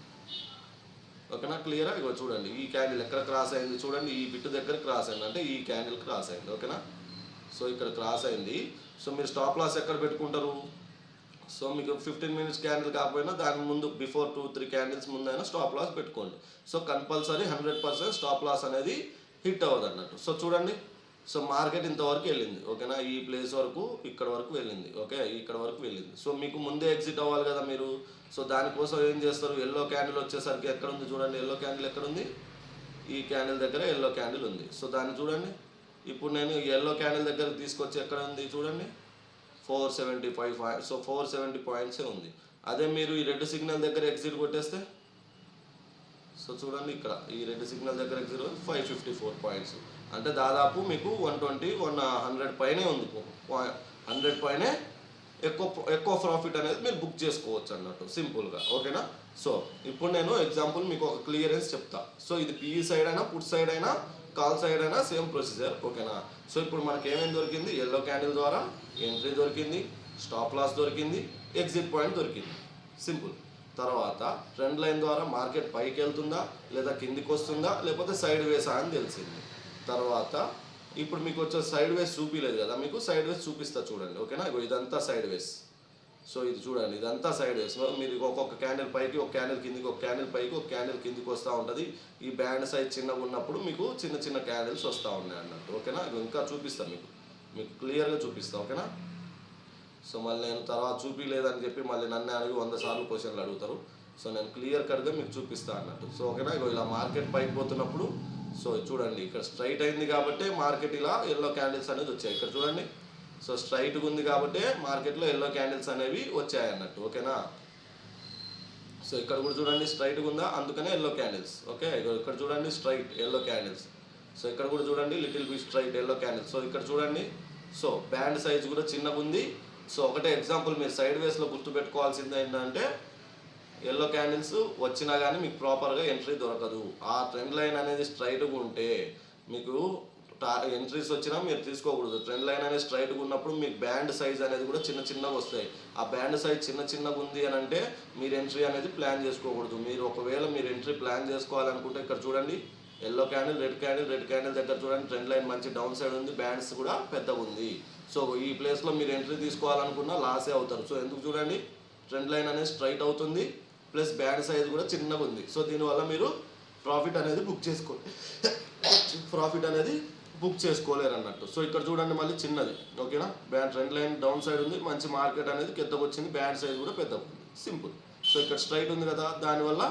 ఓకేనా, క్లియరా. ఇగో చూడండి ఈ క్యాండిల్ ఎక్కడ క్రాస్ అయింది చూడండి, ఈ బిట్ దగ్గర క్రాస్ అయింది అంటే ఈ క్యాండిల్ క్రాస్ అయింది. ఓకేనా, సో ఇక్కడ క్రాస్ అయింది. సో మీరు స్టాప్ లాస్ ఎక్కడ పెట్టుకుంటారు. సో మీకు 15 minutes క్యాండిల్ కాకపోయినా దాని ముందు బిఫోర్ 2-3 క్యాండిల్స్ ముందైనా స్టాప్ లాస్ పెట్టుకోండి. సో కంపల్సరీ 100% స్టాప్ లాస్ అనేది హిట్ అవ్వదు అన్నట్టు. సో చూడండి, సో మార్కెట్ ఇంతవరకు వెళ్ళింది. ఓకేనా, ఈ ప్లేస్ వరకు ఇక్కడ వరకు వెళ్ళింది. ఓకే, ఇక్కడ వరకు వెళ్ళింది. సో మీకు ముందే ఎగ్జిట్ అవ్వాలి కదా మీరు. సో దానికోసం ఏం చేస్తారు, ఎల్లో క్యాండిల్ వచ్చేసరికి ఎక్కడ ఉంది చూడండి, ఎల్లో క్యాండిల్ ఎక్కడ ఉంది, ఈ క్యాండిల్ దగ్గర ఎల్లో క్యాండిల్ ఉంది. సో దాన్ని చూడండి, ఇప్పుడు నేను ఎల్లో క్యాండిల్ దగ్గర తీసుకొచ్చి ఎక్కడ ఉంది చూడండి 475. సో 470 పాయింట్సే ఉంది. అదే మీరు ఈ రెడ్ సిగ్నల్ దగ్గర ఎగ్జిట్ కొట్టేస్తే, సో చూడండి ఇక్కడ ఈ రెడ్ సిగ్నల్ దగ్గర ఎగ్జిట్ 554 పాయింట్స్ అంటే దాదాపు మీకు 100 పైనే ఉంది. 100 పైనే ఎక్కువ ప్రాఫిట్ అనేది మీరు బుక్ చేసుకోవచ్చు అన్నట్టు సింపుల్గా. ఓకేనా, సో ఇప్పుడు నేను ఎగ్జాంపుల్ మీకు ఒక క్లియరెన్స్ చెప్తా. సో ఇది పిఈ సైడ్ అయినా పుట్ సైడ్ అయినా కాల్ సైడ్ అయినా సేమ్ ప్రొసీజర్. ఓకేనా, సో ఇప్పుడు మనకి ఏమేమి దొరికింది, ఎల్లో క్యాండిల్ ద్వారా ఎంట్రీ దొరికింది, స్టాప్ లాస్ దొరికింది, ఎగ్జిట్ పాయింట్ దొరికింది. సింపుల్. తర్వాత ట్రెండ్ లైన్ ద్వారా మార్కెట్ పైకి వెళ్తుందా లేదా కిందికి వస్తుందా లేకపోతే సైడ్ వేసా అని తెలిసింది. తర్వాత ఇప్పుడు మీకు వచ్చే సైడ్ వేస్ చూపించలేదు కదా, మీకు సైడ్ వేస్ చూపిస్తా చూడండి. ఓకేనా, ఇదంతా సైడ్ వేస్. సో ఇది చూడండి ఇదంతా సైడ్ వేస్. మీరు ఒక్కొక్క క్యాండిల్ పైకి, ఒక క్యాండిల్ కిందికి, ఒక క్యాండిల్ పైకి, ఒక క్యాండిల్ కిందికి వస్తూ ఉంటుంది. ఈ బ్యాండ్ సైజ్ చిన్నగా ఉన్నప్పుడు మీకు చిన్న చిన్న క్యాండిల్స్ వస్తూ ఉన్నాయి అన్నట్టు. ఓకేనా, ఇంకా చూపిస్తాను మీకు క్లియర్గా చూపిస్తాను. ఓకేనా, సో మళ్ళీ నేను తర్వాత చూపించలేదని చెప్పి మళ్ళీ నన్ను అడిగి 100 సార్లు క్వశ్చన్లు అడుగుతారు. సో నేను క్లియర్ కట్గా మీకు చూపిస్తాను అన్నట్టు. సో ఓకేనా, ఇలా మార్కెట్ పైకి పోతున్నప్పుడు సో చూడండి ఇక్కడ స్ట్రైట్ అయింది కాబట్టి మార్కెట్ ఇలా ఎల్లో క్యాండిల్స్ అనేది వచ్చాయి. ఇక్కడ చూడండి, సో స్ట్రైట్గా ఉంది కాబట్టి మార్కెట్లో ఎల్లో క్యాండిల్స్ అనేవి వచ్చాయి అన్నట్టు. ఓకేనా, సో ఇక్కడ కూడా చూడండి స్ట్రైట్గా ఉందా, అందుకనే ఎల్లో క్యాండిల్స్. ఓకే, ఇక్కడ చూడండి స్ట్రైట్ ఎల్లో క్యాండిల్స్. సో ఇక్కడ కూడా చూడండి little bit straight yellow candles. So ఇక్కడ చూడండి, సో బ్యాండ్ సైజ్ కూడా చిన్నగా ఉంది. సో ఒకటే ఎగ్జాంపుల్ మీరు సైడ్ వేస్లో గుర్తుపెట్టుకోవాల్సింది ఏంటంటే ఎల్లో క్యాండిల్స్ వచ్చినా కానీ మీకు ప్రాపర్గా ఎంట్రీ దొరకదు. ఆ ట్రెండ్ లైన్ అనేది స్ట్రైట్గా ఉంటే మీకు ఎంట్రీస్ వచ్చినా మీరు తీసుకోకూడదు. ట్రెండ్ లైన్ అనేది స్ట్రైట్గా ఉన్నప్పుడు మీకు బ్యాండ్ సైజ్ అనేది కూడా చిన్నగా వస్తాయి. ఆ బ్యాండ్ సైజ్ చిన్నగా ఉంది అని అంటే మీరు ఎంట్రీ అనేది ప్లాన్ చేసుకోకూడదు. మీరు ఒకవేళ మీరు ఎంట్రీ ప్లాన్ చేసుకోవాలనుకుంటే ఇక్కడ చూడండి ఎల్లో క్యాండిల్, రెడ్ క్యాండిల్ దగ్గర చూడండి ట్రెండ్ లైన్ మంచి డౌన్ సైడ్ ఉంది, బ్యాండ్స్ కూడా పెద్దగా ఉంది. సో ఈ ప్లేస్లో మీరు ఎంట్రీ తీసుకోవాలనుకున్నా లాసే అవుతారు. సో ఎందుకు చూడండి ట్రెండ్ లైన్ అనేది స్ట్రైట్ అవుతుంది ప్లస్ బ్యాండ్ సైజ్ కూడా చిన్నగా ఉంది. సో దీనివల్ల మీరు ప్రాఫిట్ అనేది బుక్ చేసుకోలేరు అన్నట్టు. సో ఇక్కడ చూడండి మళ్ళీ చిన్నది. ఓకేనా, ట్రెండ్ లైన్ డౌన్ సైడ్ ఉంది, మంచి మార్కెట్ అనేది పెద్దగా వచ్చింది, బ్యాండ్ సైజ్ కూడా పెద్దగా ఉంది. సింపుల్. సో ఇక్కడ స్ట్రైట్ ఉంది కదా, దానివల్ల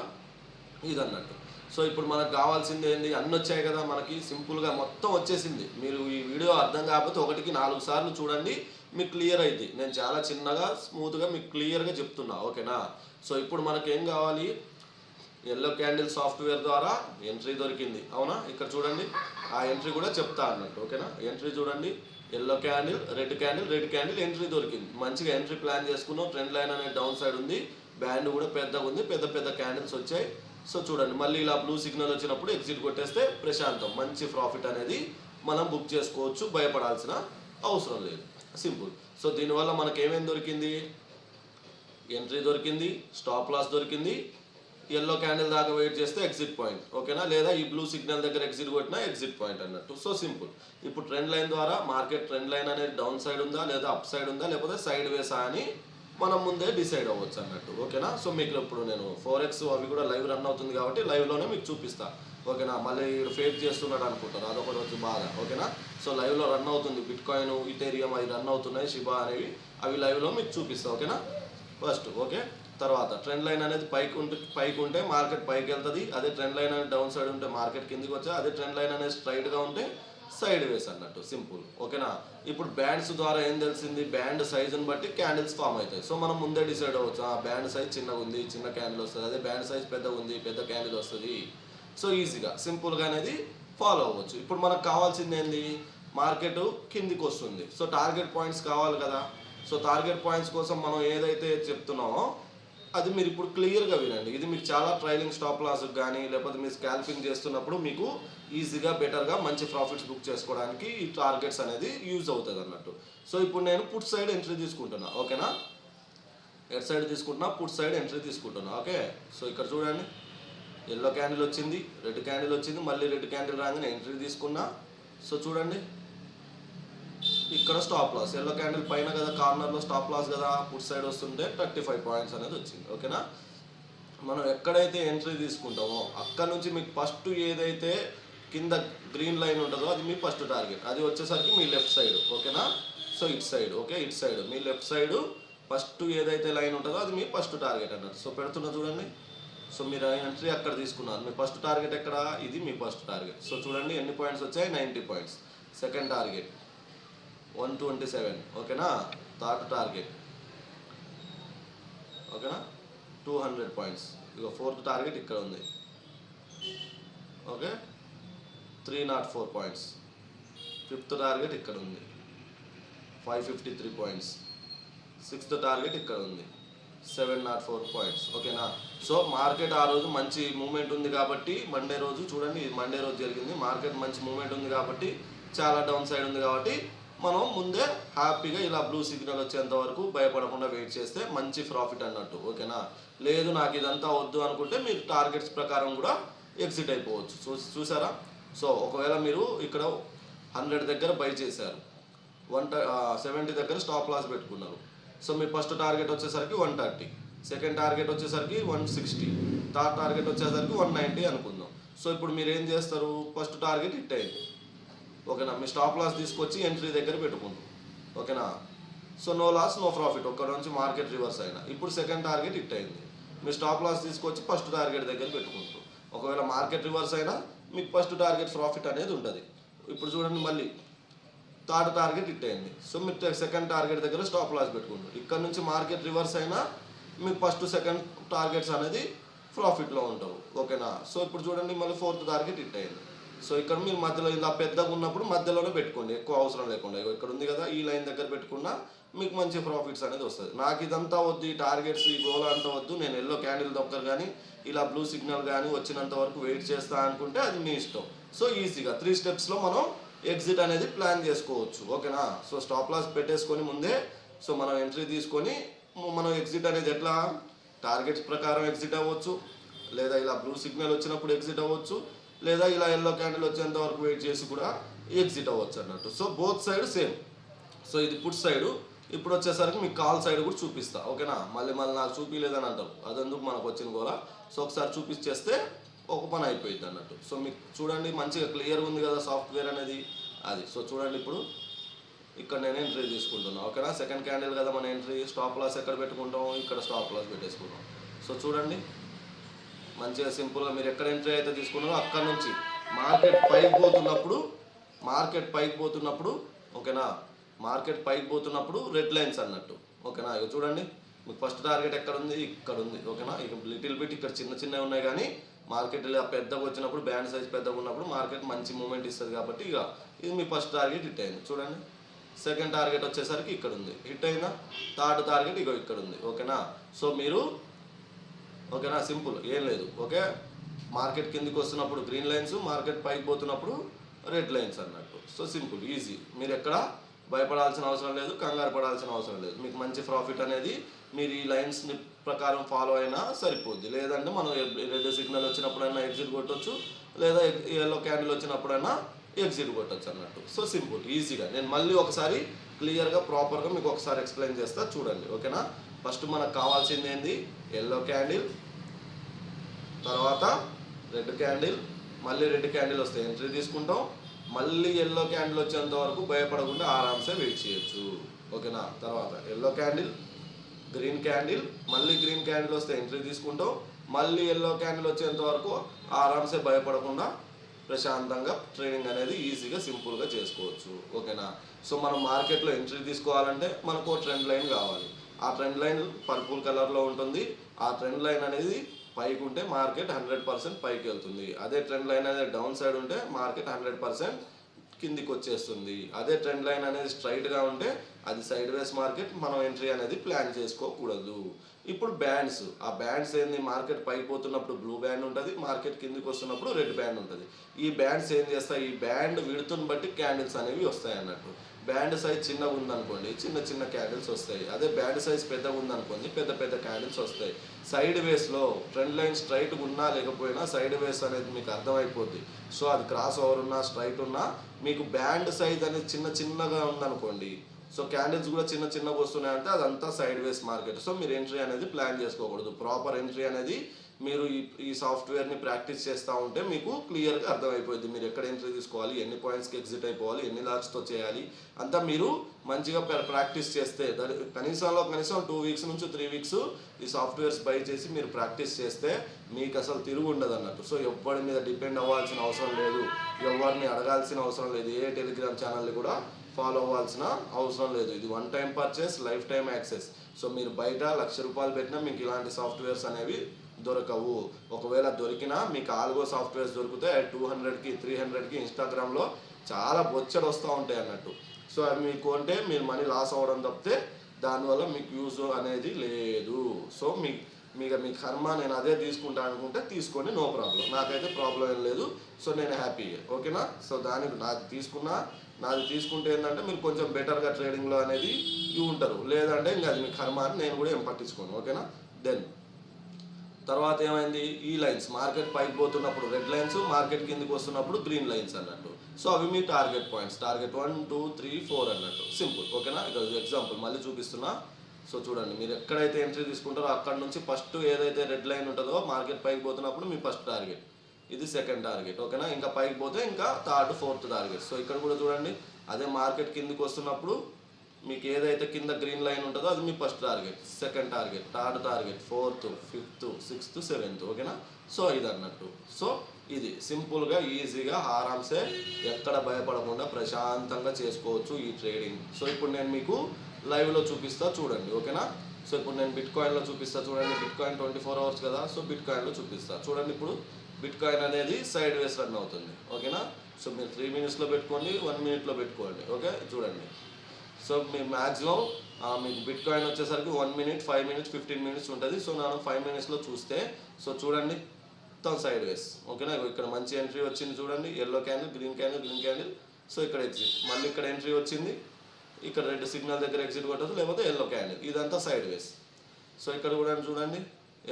ఇది అన్నట్టు. సో ఇప్పుడు మనకు కావాల్సింది ఏంటి, అన్నీ వచ్చాయి కదా మనకి, సింపుల్గా మొత్తం వచ్చేసింది. మీరు ఈ వీడియో అర్థం కాకపోతే 1కి 4 సార్లు చూడండి, మీకు క్లియర్ అవుతుంది. నేను చాలా చిన్నగా స్మూత్గా మీకు క్లియర్గా చెప్తున్నా. ఓకేనా, సో ఇప్పుడు మనకేం కావాలి, ఎల్లో క్యాండిల్ సాఫ్ట్వేర్ ద్వారా ఎంట్రీ దొరికింది. అవునా, ఇక్కడ చూడండి ఆ ఎంట్రీ కూడా చెప్తా అన్నట్టు. ఓకేనా, ఎంట్రీ చూడండి yellow candle, red candle entry దొరికింది. మంచిగా ఎంట్రీ ప్లాన్ చేసుకున్నాం. ట్రెండ్ లైన్ అనేది డౌన్ సైడ్ ఉంది, బ్యాండ్ కూడా పెద్దగా ఉంది, పెద్ద క్యాండిల్స్ వచ్చాయి. సో చూడండి మళ్ళీ ఇలా బ్లూ సిగ్నల్ వచ్చినప్పుడు ఎగ్జిట్ కొట్టేస్తే ప్రశాంతం, మంచి ప్రాఫిట్ అనేది మనం బుక్ చేసుకోవచ్చు, భయపడాల్సిన అవసరం లేదు. సింపుల్. సో దీనివల్ల మనకు ఏమేమి దొరికింది, ఎంట్రీ దొరికింది, స్టాప్ లాస్ దొరికింది, ఎల్లో క్యాండిల్ దాకా వెయిట్ చేస్తే ఎగ్జిట్ పాయింట్. ఓకేనా, లేదా ఈ బ్లూ సిగ్నల్ దగ్గర ఎగ్జిట్ కొట్టినా ఎగ్జిట్ పాయింట్ అన్నట్టు. So simple. ఇప్పుడు ట్రెండ్ లైన్ ద్వారా మార్కెట్ ట్రెండ్ లైన్ అనేది డౌన్ సైడ్ ఉందా లేదా అప్ సైడ్ ఉందా లేకపోతే సైడ్ వేసా అని మనం ముందే డిసైడ్ అవ్వచ్చు అన్నట్టు. ఓకేనా, సో మీకు ఇప్పుడు నేను 4X అవి కూడా లైవ్ రన్ అవుతుంది కాబట్టి లైవ్లోనే మీకు చూపిస్తా. ఓకేనా. మళ్ళీ ఫేక్ చేస్తున్నాడు అనుకుంటారు, అదొక రోజు బాధ. ఓకేనా. సో లైవ్లో రన్ అవుతుంది బిట్ కాయిన్, ఇథేరియం అవి రన్ అవుతున్నాయి, షిబా అనేవి, అవి లైవ్లో మీకు చూపిస్తా. ఓకేనా ఫస్ట్. ఓకే. తర్వాత ట్రెండ్ లైన్ అనేది పైకి ఉంటే మార్కెట్ పైకి వెళ్తుంది. అదే ట్రెండ్ లైన్ అనేది డౌన్ సైడ్ ఉంటే మార్కెట్ కిందికి వచ్చా. అదే ట్రెండ్ లైన్ అనేది స్ట్రైట్గా ఉంటే సైడ్ వేస్ అన్నట్టు, సింపుల్. ఓకేనా. ఇప్పుడు బ్యాండ్స్ ద్వారా ఏం తెలిసింది, బ్యాండ్ సైజుని బట్టి క్యాండిల్స్ ఫామ్ అవుతాయి. సో మనం ముందే డిసైడ్ అవ్వచ్చు, బ్యాండ్ సైజ్ చిన్నగా ఉంది, చిన్న క్యాండిల్ వస్తుంది, అదే బ్యాండ్ సైజ్ పెద్దగా ఉంది, పెద్ద క్యాండిల్ వస్తుంది. సో ఈజీగా సింపుల్గా అనేది ఫాలో అవ్వచ్చు. ఇప్పుడు మనకు కావాల్సింది ఏంది, మార్కెట్ కిందికి వస్తుంది, సో టార్గెట్ పాయింట్స్ కావాలి కదా. సో టార్గెట్ పాయింట్స్ కోసం మనం ఏదైతే చెప్తున్నామో అది మీరు ఇప్పుడు క్లియర్గా వినండి. ఇది మీకు చాలా ట్రైలింగ్ స్టాప్ లాస్కి కానీ, లేకపోతే మీరు స్కాల్పింగ్ చేస్తున్నప్పుడు మీకు ఈజీగా బెటర్గా మంచి ప్రాఫిట్స్ బుక్ చేసుకోవడానికి ఈ టార్గెట్స్ అనేది యూజ్ అవుతుంది అన్నట్టు. సో ఇప్పుడు నేను పుట్ సైడ్ ఎంట్రీ తీసుకుంటున్నా. ఓకేనా. ఎట్ సైడ్ తీసుకుంటున్నా, పుట్ సైడ్ ఎంట్రీ తీసుకుంటున్నా. ఓకే. సో ఇక్కడ చూడండి, ఎల్లో క్యాండిల్ వచ్చింది, రెడ్ క్యాండిల్ వచ్చింది, మళ్ళీ రెడ్ క్యాండిల్ రాగానే ఎంట్రీ తీసుకున్నా. సో చూడండి ఇక్కడ స్టాప్ లాస్, ఎల్లో క్యాండిల్ పైన కదా కార్నర్లో స్టాప్ లాస్ కదా, పుట్ సైడ్ వస్తుంటే 35 పాయింట్స్ అనేది వచ్చింది. ఓకేనా. మనం ఎక్కడైతే ఎంట్రీ తీసుకుంటామో అక్కడ నుంచి మీకు ఫస్ట్ ఏదైతే కింద గ్రీన్ లైన్ ఉంటుందో అది మీ ఫస్ట్ టార్గెట్, అది వచ్చేసరికి మీ లెఫ్ట్ సైడ్. ఓకేనా. So it side, okay, it side me left side first ఏదైతే లైన్ ఉంటుందో అది మీ ఫస్ట్ టార్గెట్ అన్నట్టు. సో పెడుతున్నా చూడండి. సో మీరు ఎంట్రీ అక్కడ తీసుకున్నారు, మీ ఫస్ట్ టార్గెట్ ఎక్కడ, ఇది మీ ఫస్ట్ టార్గెట్. సో చూడండి ఎన్ని పాయింట్స్ వచ్చాయి, 90 పాయింట్స్. Second target 127. ఓకేనా. థర్డ్ టార్గెట్ ఓకేనా 200 పాయింట్స్. ఇక ఫోర్త్ టార్గెట్ ఇక్కడ ఉంది. Okay 304 points. ఫిఫ్త్ టార్గెట్ ఇక్కడ ఉంది, 553 పాయింట్స్. సిక్స్త్ టార్గెట్ ఇక్కడ ఉంది, 704 పాయింట్స్. ఓకేనా. సో మార్కెట్ ఆ రోజు మంచి మూమెంట్ ఉంది కాబట్టి, మండే రోజు చూడండి, మండే రోజు జరిగింది, మార్కెట్ మంచి మూమెంట్ ఉంది కాబట్టి, చాలా డౌన్ సైడ్ ఉంది కాబట్టి మనం ముందే హ్యాపీగా ఇలా బ్లూ సిగ్నల్ వచ్చేంత వరకు భయపడకుండా వెయిట్ చేస్తే మంచి ప్రాఫిట్ అన్నట్టు. ఓకేనా. లేదు నాకు ఇదంతా వద్దు అనుకుంటే మీరు టార్గెట్స్ ప్రకారం కూడా ఎగ్జిట్ అయిపోవచ్చు. చూసారా. సో ఒకవేళ మీరు ఇక్కడ 100 దగ్గర బై చేశారు, 170 దగ్గర స్టాప్ లాస్ పెట్టుకున్నారు. సో మీ ఫస్ట్ టార్గెట్ వచ్చేసరికి 130, సెకండ్ టార్గెట్ వచ్చేసరికి 160, థర్డ్ టార్గెట్ వచ్చేసరికి 190 అనుకుందాం. సో ఇప్పుడు మీరు ఏం చేస్తారు, ఫస్ట్ టార్గెట్ హిట్ అయింది. ఓకేనా. మీ స్టాప్ లాస్ తీసుకొచ్చి ఎంట్రీ దగ్గర పెట్టుకుంటాం. ఓకేనా. So no loss no profit, ఒక్క నుంచి మార్కెట్ రివర్స్ అయినా. ఇప్పుడు సెకండ్ టార్గెట్ హిట్ అయింది, మీ స్టాప్ లాస్ తీసుకొచ్చి ఫస్ట్ టార్గెట్ దగ్గర పెట్టుకుంటాం. ఒకవేళ మార్కెట్ రివర్స్ అయినా మీకు ఫస్ట్ టార్గెట్ ప్రాఫిట్ అనేది ఉంటుంది. ఇప్పుడు చూడండి మళ్ళీ థర్డ్ టార్గెట్ హిట్ అయింది, సో మీరు సెకండ్ టార్గెట్ దగ్గర స్టాప్ లాస్ పెట్టుకుంటారు. ఇక్కడ నుంచి మార్కెట్ రివర్స్ అయినా మీకు ఫస్ట్ సెకండ్ టార్గెట్స్ అనేది ప్రాఫిట్లో ఉంటావు. ఓకేనా. సో ఇప్పుడు చూడండి మళ్ళీ ఫోర్త్ టార్గెట్ హిట్ అయింది. సో ఇక్కడ మీరు మధ్యలో ఇలా పెద్దగా ఉన్నప్పుడు మధ్యలోనే పెట్టుకోండి, ఎక్కువ అవసరం లేకుండా. ఇక్కడ ఉంది కదా ఈ లైన్ దగ్గర పెట్టుకున్నా మీకు మంచి ప్రాఫిట్స్ అనేది వస్తుంది. నాకు ఇదంతా వద్దు, ఈ టార్గెట్స్ ఈ గోల్ అంతా వద్దు, నేను ఎల్లో క్యాండిల్ దగ్గర కానీ ఇలా బ్లూ సిగ్నల్ కానీ వచ్చినంత వరకు వెయిట్ చేస్తా అనుకుంటే అది మీ ఇష్టం. సో ఈజీగా 3 స్టెప్స్లో మనం ఎగ్జిట్ అనేది ప్లాన్ చేసుకోవచ్చు. ఓకేనా. సో స్టాప్ లాస్ పెట్టేసుకొని ముందే, సో మనం ఎంట్రీ తీసుకొని మనం ఎగ్జిట్ అనేది ఎట్లా, టార్గెట్స్ ప్రకారం ఎగ్జిట్ అవ్వచ్చు, లేదా ఇలా బ్లూ సిగ్నల్ వచ్చినప్పుడు ఎగ్జిట్ అవ్వచ్చు, లేదా ఇలా ఎల్లో క్యాండిల్ వచ్చేంత వరకు వెయిట్ చేసి కూడా ఎగ్జిట్ అవ్వచ్చు అన్నట్టు. So both side same. So ఇది పుట్ సైడ్. ఇప్పుడు వచ్చేసరికి మీకు కాల్ సైడ్ కూడా చూపిస్తా. ఓకేనా. మళ్ళీ నాకు చూపించలేదని అంటారు, అదెందుకు మనకు వచ్చిన కూడా. సో ఒకసారి చూపించేస్తే ఒక పని అయిపోయింది అన్నట్టు. సో మీకు చూడండి మంచిగా క్లియర్గా ఉంది కదా సాఫ్ట్వేర్ అనేది, అది. సో చూడండి ఇప్పుడు ఇక్కడ నేను ఎంట్రీ తీసుకుంటున్నాను. ఓకేనా. సెకండ్ క్యాండిల్ కదా మన ఎంట్రీ, స్టాప్ లాస్ ఎక్కడ పెట్టుకుంటాం, ఇక్కడ స్టాప్ లాస్ పెట్టేసుకుంటాం. సో చూడండి మంచిగా సింపుల్గా మీరు ఎక్కడ ఎంట్రీ అయితే తీసుకున్నారో అక్కడ నుంచి మార్కెట్ పైకి పోతున్నప్పుడు ఓకేనా, మార్కెట్ పైకి పోతున్నప్పుడు రెడ్ లైన్స్ అన్నట్టు. ఓకేనా. ఇక చూడండి మీకు ఫస్ట్ టార్గెట్ ఎక్కడ ఉంది, ఇక్కడ ఉంది. ఓకేనా. ఇక లిటిల్ బిట్ ఇక్కడ చిన్నవి ఉన్నాయి కానీ మార్కెట్ ఇలా పెద్దగా వచ్చినప్పుడు, బ్యాండ్ సైజ్ పెద్దగా ఉన్నప్పుడు మార్కెట్ మంచి మూమెంట్ ఇస్తుంది కాబట్టి ఇక ఇది మీ ఫస్ట్ టార్గెట్ హిట్ అయింది. చూడండి సెకండ్ టార్గెట్ వచ్చేసరికి ఇక్కడ ఉంది, హిట్ అయిందా. థర్డ్ టార్గెట్ ఇక ఇక్కడ ఉంది. ఓకేనా. సో మీరు ఓకేనా, సింపుల్, ఏం లేదు. ఓకే. మార్కెట్ కిందికి వస్తున్నప్పుడు గ్రీన్ లైన్స్, మార్కెట్ పైకి పోతున్నప్పుడు రెడ్ లైన్స్ అన్నట్టు. So simple, easy. మీరు ఎక్కడ భయపడాల్సిన అవసరం లేదు, కంగారు పడాల్సిన అవసరం లేదు. మీకు మంచి ప్రాఫిట్ అనేది మీరు ఈ లైన్స్ని ప్రకారం ఫాలో అయినా సరిపోద్ది. లేదంటే మనం రెడ్ సిగ్నల్ వచ్చినప్పుడైనా ఎగ్జిట్ కొట్టవచ్చు, లేదా ఎల్లో క్యాండిల్ వచ్చినప్పుడైనా ఎగ్జిట్ కొట్టచ్చు అన్నట్టు. సో సింపుల్, ఈజీగా. నేను మళ్ళీ ఒకసారి క్లియర్గా ప్రాపర్గా మీకు ఒకసారి ఎక్స్ప్లెయిన్ చేస్తా చూడండి. ఓకేనా. ఫస్ట్ మనకు కావాల్సింది ఏంది, ఎల్లో క్యాండిల్, తర్వాత రెడ్ క్యాండిల్, మళ్ళీ రెడ్ క్యాండిల్ వస్తే ఎంట్రీ తీసుకుంటాం, మళ్ళీ ఎల్లో క్యాండిల్ వచ్చేంత వరకు భయపడకుండా ఆరామ్సే వెయిట్ చేయొచ్చు. ఓకేనా. తర్వాత ఎల్లో క్యాండిల్, గ్రీన్ క్యాండిల్, మళ్ళీ గ్రీన్ క్యాండిల్ వస్తే ఎంట్రీ తీసుకుంటాం, మళ్ళీ ఎల్లో క్యాండిల్ వచ్చేంత వరకు ఆరామ్సే భయపడకుండా ప్రశాంతంగా ట్రేడింగ్ అనేది ఈజీగా సింపుల్గా చేసుకోవచ్చు. ఓకేనా. సో మనం మార్కెట్లో ఎంట్రీ తీసుకోవాలంటే మనకు ట్రెండ్ లైన్ కావాలి. ఆ ట్రెండ్ లైన్ పర్పుల్ కలర్లో ఉంటుంది. ఆ ట్రెండ్ లైన్ అనేది పైకి ఉంటే మార్కెట్ 100% పైకి వెళ్తుంది. అదే ట్రెండ్ లైన్ అనేది డౌన్ సైడ్ ఉంటే మార్కెట్ 100% కిందికి వచ్చేస్తుంది. అదే ట్రెండ్ లైన్ అనేది స్ట్రైట్గా ఉంటే అది సైడ్ వేస్ మార్కెట్, మనం ఎంట్రీ అనేది ప్లాన్ చేసుకోకూడదు. ఇప్పుడు బ్యాండ్స్, ఆ బ్యాండ్స్ ఏంది, మార్కెట్ పైకి పోతున్నప్పుడు బ్లూ బ్యాండ్ ఉంటుంది, మార్కెట్ కిందికి వస్తున్నప్పుడు రెడ్ బ్యాండ్ ఉంటుంది. ఈ బ్యాండ్స్ ఏం చేస్తాయి, ఈ బ్యాండ్ విడుతుని బట్టి క్యాండిల్స్ అనేవి వస్తాయి అన్నట్టు. బ్యాండ్ సైజ్ చిన్నగా ఉందనుకోండి చిన్న చిన్న క్యాండిల్స్ వస్తాయి. అదే బ్యాండ్ సైజ్ పెద్దగా ఉందనుకోండి పెద్ద పెద్ద క్యాండిల్స్ వస్తాయి. సైడ్ వేస్లో ట్రెండ్ లైన్ స్ట్రైట్గా ఉన్నా లేకపోయినా సైడ్ వేస్ అనేది మీకు అర్థమైపోద్ది. సో అది క్రాస్ ఓవర్ ఉన్నా స్ట్రైట్ ఉన్నా మీకు బ్యాండ్ సైజ్ అనేది చిన్న చిన్నగా ఉందనుకోండి, సో క్యాండిల్స్ కూడా చిన్న చిన్నగా వస్తున్నాయంటే అదంతా సైడ్ వేస్ మార్కెట్. సో మీరు ఎంట్రీ అనేది ప్లాన్ చేసుకోకూడదు. ప్రాపర్ ఎంట్రీ అనేది మీరు ఈ సాఫ్ట్వేర్ని ప్రాక్టీస్ చేస్తూ ఉంటే మీకు క్లియర్గా అర్థమైపోద్ది. మీరు ఎక్కడ ఎంట్రీ తీసుకోవాలి, ఎన్ని పాయింట్స్కి ఎగ్జిట్ అయిపోవాలి, ఎన్ని లాట్స్తో చేయాలి, అంతా మీరు మంచిగా ప్రాక్టీస్ చేస్తే కనీసం 2 వీక్స్ నుంచి 3 వీక్స్ ఈ సాఫ్ట్వేర్స్ బై చేసి మీరు ప్రాక్టీస్ చేస్తే మీకు అసలు తిరుగు ఉండదు అన్నట్టు. సో ఎవరి మీద డిపెండ్ అవ్వాల్సిన అవసరం లేదు, ఎవరిని అడగాల్సిన అవసరం లేదు, ఏ టెలిగ్రామ్ ఛానల్ని కూడా ఫాలో అవ్వాల్సిన అవసరం లేదు. ఇది 1 time purchase, life time access. So మీరు బయట ₹1,00,000 పెట్టినా మీకు ఇలాంటి సాఫ్ట్వేర్స్ అనేవి దొరకవు. ఒకవేళ దొరికినా మీకు ఆల్గో సాఫ్ట్వేర్స్ దొరికితే 200కి 300కి ఇన్స్టాగ్రామ్లో చాలా బొచ్చడు వస్తూ ఉంటాయి అన్నట్టు. సో అవి మీకు కొంటే మీరు మనీ లాస్ అవ్వడం తప్పితే దానివల్ల మీకు యూజ్ అనేది లేదు. సో మీ కర్మ, నేను అదే తీసుకుంటా అనుకుంటే తీసుకోండి, నో ప్రాబ్లం. నాకైతే ప్రాబ్లం ఏం లేదు. సో నేను హ్యాపీ. ఓకేనా. సో దానికి నాది తీసుకుంటే ఏంటంటే మీరు కొంచెం బెటర్గా ట్రేడింగ్లో అనేది ఉంటారు, లేదంటే ఇంకా అది మీ కర్మ అని నేను కూడా ఏం పట్టించుకోను. ఓకేనా. దెన్ తర్వాత ఏమైంది, ఈ లైన్స్ మార్కెట్ పైకి పోతున్నప్పుడు రెడ్ లైన్స్, మార్కెట్ కిందికి వస్తున్నప్పుడు గ్రీన్ లైన్స్ అన్నట్టు. సో అవి మీ టార్గెట్ పాయింట్స్, టార్గెట్ 1 2 3 4 అన్నట్టు, సింపుల్. ఓకేనా. ఇక్కడ ఎగ్జాంపుల్ మళ్ళీ చూపిస్తున్నా. సో చూడండి, మీరు ఎక్కడైతే ఎంట్రీ తీసుకుంటారో అక్కడ నుంచి ఫస్ట్ ఏదైతే రెడ్ లైన్ ఉంటుందో మార్కెట్ పైకి పోతున్నప్పుడు మీ ఫస్ట్ టార్గెట్, ఇది సెకండ్ టార్గెట్. ఓకేనా. ఇంకా పైకి పోతే ఇంకా థర్డ్ ఫోర్త్ టార్గెట్. సో ఇక్కడ కూడా చూడండి, అదే మార్కెట్ కిందికి వస్తున్నప్పుడు మీకు ఏదైతే కింద గ్రీన్ లైన్ ఉంటుందో అది మీ first target, second target, third target, fourth, fifth, sixth, seventh. ఓకేనా. సో ఇది అన్నట్టు. సో ఇది సింపుల్గా ఈజీగా ఆరామ్సే ఎక్కడ భయపడకుండా ప్రశాంతంగా చేసుకోవచ్చు ఈ ట్రేడింగ్. సో ఇప్పుడు నేను మీకు లైవ్లో చూపిస్తా చూడండి. ఓకేనా. సో ఇప్పుడు నేను బిట్ కాయిన్లో చూపిస్తా చూడండి. బిట్ కాయిన్ 24 అవర్స్ కదా. సో బిట్ కాయిన్లో చూపిస్తా చూడండి. ఇప్పుడు బిట్ కాయిన్ అనేది సైడ్ వేస్ రన్ అవుతుంది. ఓకేనా. సో మీరు 3 మినిట్స్లో పెట్టుకోండి, 1 మినిట్లో పెట్టుకోండి. ఓకే చూడండి. సో మీ మ్యాక్సిమం మీకు బిట్ కాయిన్ వచ్చేసరికి 1 మినిట్, 5 మినిట్స్, 15 మినిట్స్ ఉంటుంది. సో నేను 5 మినిట్స్లో చూస్తే సో చూడండి మొత్తం సైడ్ వేస్. ఓకేనా. ఇక్కడ మంచి ఎంట్రీ వచ్చింది చూడండి, yellow candle, green candle, green candle. So ఇక్కడ ఎగ్జిట్, మళ్ళీ ఇక్కడ ఎంట్రీ వచ్చింది, ఇక్కడ రెడ్ సిగ్నల్ దగ్గర ఎగ్జిట్ కొట్టదు, లేకపోతే ఎల్లో క్యాండిల్, ఇదంతా సైడ్ వేస్. సో ఇక్కడ కూడా చూడండి,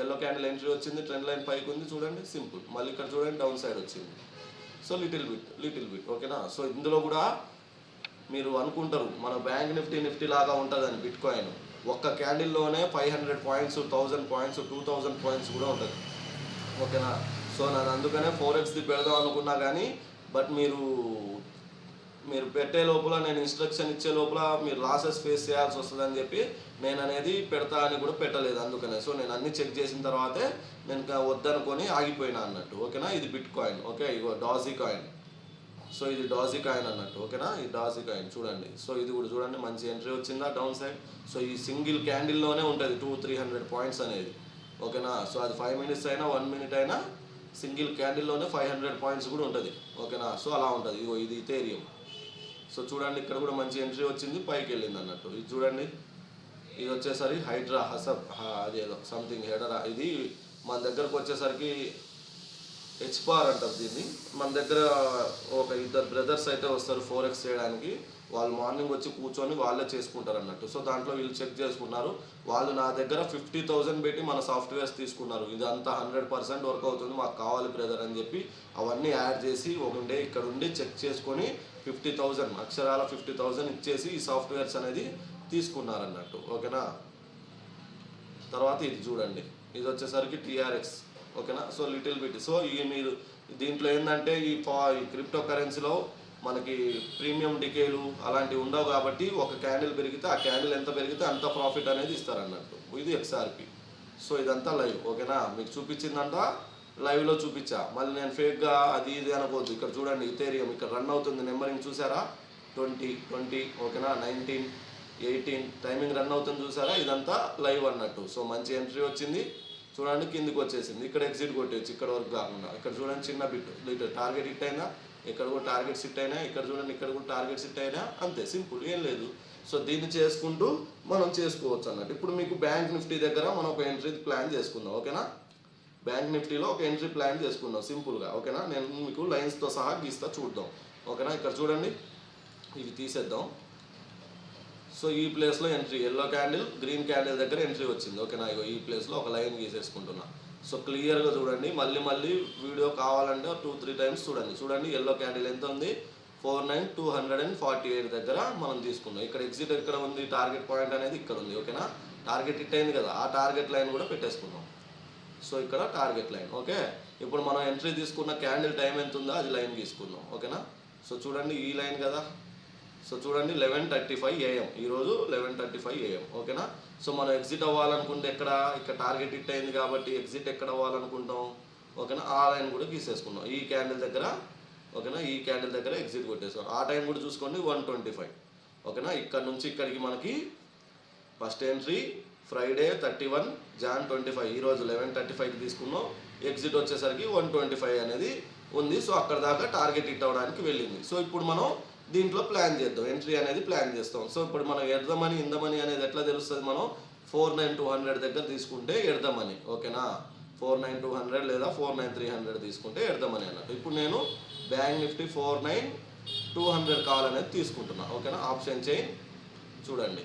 ఎల్లో క్యాండిల్ ఎంట్రీ వచ్చింది, ట్రెండ్ లైన్ పైకి ఉంది చూడండి, సింపుల్. మళ్ళీ ఇక్కడ చూడండి డౌన్ సైడ్ వచ్చింది. So little bit. ఓకేనా. సో ఇందులో కూడా మీరు అనుకుంటారు మన బ్యాంక్ నిఫ్టీ లాగా ఉంటుందని. బిట్ కాయిన్ ఒక్క క్యాండిల్లోనే 500 పాయింట్స్, 1000 పాయింట్స్, 2000 పాయింట్స్ కూడా ఉంటుంది. ఓకేనా. సో నేను అందుకనే 4xది పెడదాం అనుకున్నా కానీ బట్ మీరు పెట్టే లోపల, నేను ఇన్స్ట్రక్షన్ ఇచ్చే లోపల మీరు లాసెస్ ఫేస్ చేయాల్సి వస్తుందని చెప్పి నేను అనేది పెడతా అని కూడా పెట్టలేదు. అందుకనే సో నేను అన్ని చెక్ చేసిన తర్వాతే నేను వద్దనుకొని ఆగిపోయినా అన్నట్టు. ఓకేనా. ఇది బిట్ కాయిన్. ఓకే. ఇగో డాజీ కాయిన్. సో ఇది డాజీ కాయిన్ అన్నట్టు. ఓకేనా. ఈ డాజీ కాయిన్ చూడండి. సో ఇది కూడా చూడండి, మంచి ఎంట్రీ వచ్చిందా డౌన్ సైడ్. సో ఈ సింగిల్ క్యాండిల్లోనే ఉంటుంది 200-300 పాయింట్స్ అనేది. ఓకేనా. సో అది 5 మినిట్స్ అయినా 1 మినిట్ అయినా సింగిల్ క్యాండిల్లోనే 500 పాయింట్స్ కూడా ఉంటుంది. ఓకేనా. సో అలా ఉంటుంది. ఇగో ఇది ఇథేరియం. సో చూడండి, ఇక్కడ కూడా మంచి ఎంట్రీ వచ్చింది, పైకి వెళ్ళింది అన్నట్టు. ఇది చూడండి, ఇది వచ్చేసరికి హైడ్రా హసబ్, అదేదో సంథింగ్ హెడరా. ఇది మన దగ్గరకు వచ్చేసరికి హెచ్పార్ అంటారు దీన్ని. మన దగ్గర ఒక 2 బ్రదర్స్ అయితే వస్తారు 4x చేయడానికి. వాళ్ళు మార్నింగ్ వచ్చి కూర్చొని వాళ్ళే చేసుకుంటారు అన్నట్టు. సో దాంట్లో వీళ్ళు చెక్ చేసుకున్నారు, వాళ్ళు నా దగ్గర 50,000 పెట్టి మన సాఫ్ట్వేర్స్ తీసుకున్నారు. ఇదంతా 100% వర్క్ అవుతుంది, మాకు కావాలి బ్రదర్ అని చెప్పి అవన్నీ యాడ్ చేసి ఒకటే ఇక్కడ ఉండి చెక్ చేసుకొని 50,000 అక్షరాల 50,000 ఇచ్చేసి ఈ సాఫ్ట్వేర్స్ అనేది తీసుకున్నారన్నట్టు. ఓకేనా. తర్వాత ఇది చూడండి, ఇది వచ్చేసరికి TRX. ఓకేనా. So little bit. సో ఈ మీరు దీంట్లో ఏంటంటే ఈ క్రిప్టో కరెన్సీలో మనకి ప్రీమియం డికేలు అలాంటివి ఉండవు కాబట్టి ఒక క్యాండిల్ పెరిగితే ఆ క్యాండిల్ ఎంత పెరిగితే అంత ప్రాఫిట్ అనేది ఇస్తారు అన్నట్టు. ఇది XRP. సో ఇదంతా లైవ్, ఓకేనా. మీకు చూపించిందంతా లైవ్లో చూపించా, మళ్ళీ నేను ఫేక్గా అది ఇది అనుకోవద్దు. ఇక్కడ చూడండి ఇథేరియం ఇక్కడ రన్ అవుతుంది, నెంబరింగ్ చూసారా, 20 ఓకేనా, 19 18 టైమింగ్ రన్ అవుతుంది చూసారా, ఇదంతా లైవ్ అన్నట్టు. సో మంచి ఎంట్రీ వచ్చింది చూడండి, కిందికి వచ్చేసింది. ఇక్కడ ఎగ్జిట్ కొట్టేచ్చు, ఇక్కడ వరకు కాకుండా. ఇక్కడ చూడండి చిన్న బిట్ టార్గెట్ హిట్ అయినా, ఇక్కడ కూడా టార్గెట్ సిట్ అయినా, ఇక్కడ చూడండి ఇక్కడ కూడా టార్గెట్ సిట్ అయినా, అంతే సింపుల్, ఏం లేదు. సో దీన్ని చేసుకుంటూ మనం చేసుకోవచ్చు అన్నట్టు. ఇప్పుడు మీకు బ్యాంక్ నిఫ్టీ దగ్గర మనం ఒక ఎంట్రీ ప్లాన్ చేసుకుందాం, ఓకేనా. బ్యాంక్ నిఫ్టీలో ఒక ఎంట్రీ ప్లాన్ చేసుకుందాం సింపుల్గా, ఓకేనా. నేను మీకు లైన్స్తో సహా గీస్తా చూద్దాం, ఓకేనా. ఇక్కడ చూడండి ఇవి తీసేద్దాం. సో ఈ ప్లేస్లో entry, yellow candle green candle దగ్గర ఎంట్రీ వచ్చింది, ఓకేనా. ఇగో ఈ ప్లేస్లో ఒక లైన్ గీసేసుకుంటున్నా. సో క్లియర్గా చూడండి, మళ్ళీ వీడియో కావాలంటే 2-3 టైమ్స్ చూడండి. ఎల్లో క్యాండిల్ ఎంత ఉంది, 49,248 దగ్గర మనం తీసుకున్నాం. ఇక్కడ ఎగ్జిట్ ఎక్కడ ఉంది, టార్గెట్ పాయింట్ అనేది ఇక్కడ ఉంది, ఓకేనా. టార్గెట్ హిట్ అయింది కదా, ఆ టార్గెట్ లైన్ కూడా పెట్టేసుకున్నాం. సో ఇక్కడ టార్గెట్ లైన్, ఓకే. ఇప్పుడు మనం ఎంట్రీ తీసుకున్న క్యాండిల్ టైం ఎంత ఉందో అది లైన్ తీసుకుందాం, ఓకేనా. సో చూడండి ఈ లైన్ కదా. సో చూడండి 11:35 AM, ఈరోజు 11:35 AM, ఓకేనా. సో మనం ఎగ్జిట్ అవ్వాలనుకుంటే ఇక్కడ టార్గెట్ హిట్ అయింది కాబట్టి ఎగ్జిట్ ఎక్కడ అవ్వాలనుకుంటాం, ఓకేనా. ఆ లైన్ కూడా గీసేసుకున్నాం ఈ క్యాండిల్ దగ్గర, ఓకేనా. ఈ క్యాండిల్ దగ్గర ఎగ్జిట్ కొట్టేసాం. ఆ టైం కూడా చూసుకోండి 1:25, ఓకేనా. ఇక్కడ నుంచి ఇక్కడికి మనకి ఫస్ట్ ఎంట్రీ ఫ్రైడే 31 Jan 25, ఈరోజు 11:35కి తీసుకున్నాం. ఎగ్జిట్ వచ్చేసరికి 1:25 అనేది ఉంది. సో అక్కడ దాకా టార్గెట్ హిట్ అవ్వడానికి వెళ్ళింది. సో ఇప్పుడు మనం దీంట్లో ప్లాన్ చేద్దాం, ఎంట్రీ అనేది ప్లాన్ చేస్తాం. సో ఇప్పుడు మనం ఎడదమని ఇందమని అనేది ఎట్లా తెలుస్తుంది, మనం 49,200 దగ్గర తీసుకుంటే ఎడదమని, ఓకేనా. 49,200 లేదా 49,300 తీసుకుంటే ఎడదమని అన్నట్టు. ఇప్పుడు నేను బ్యాంక్ నిఫ్టీ 49,200 కావాలనేది తీసుకుంటున్నా, ఓకేనా. ఆప్షన్ చైన్ చూడండి,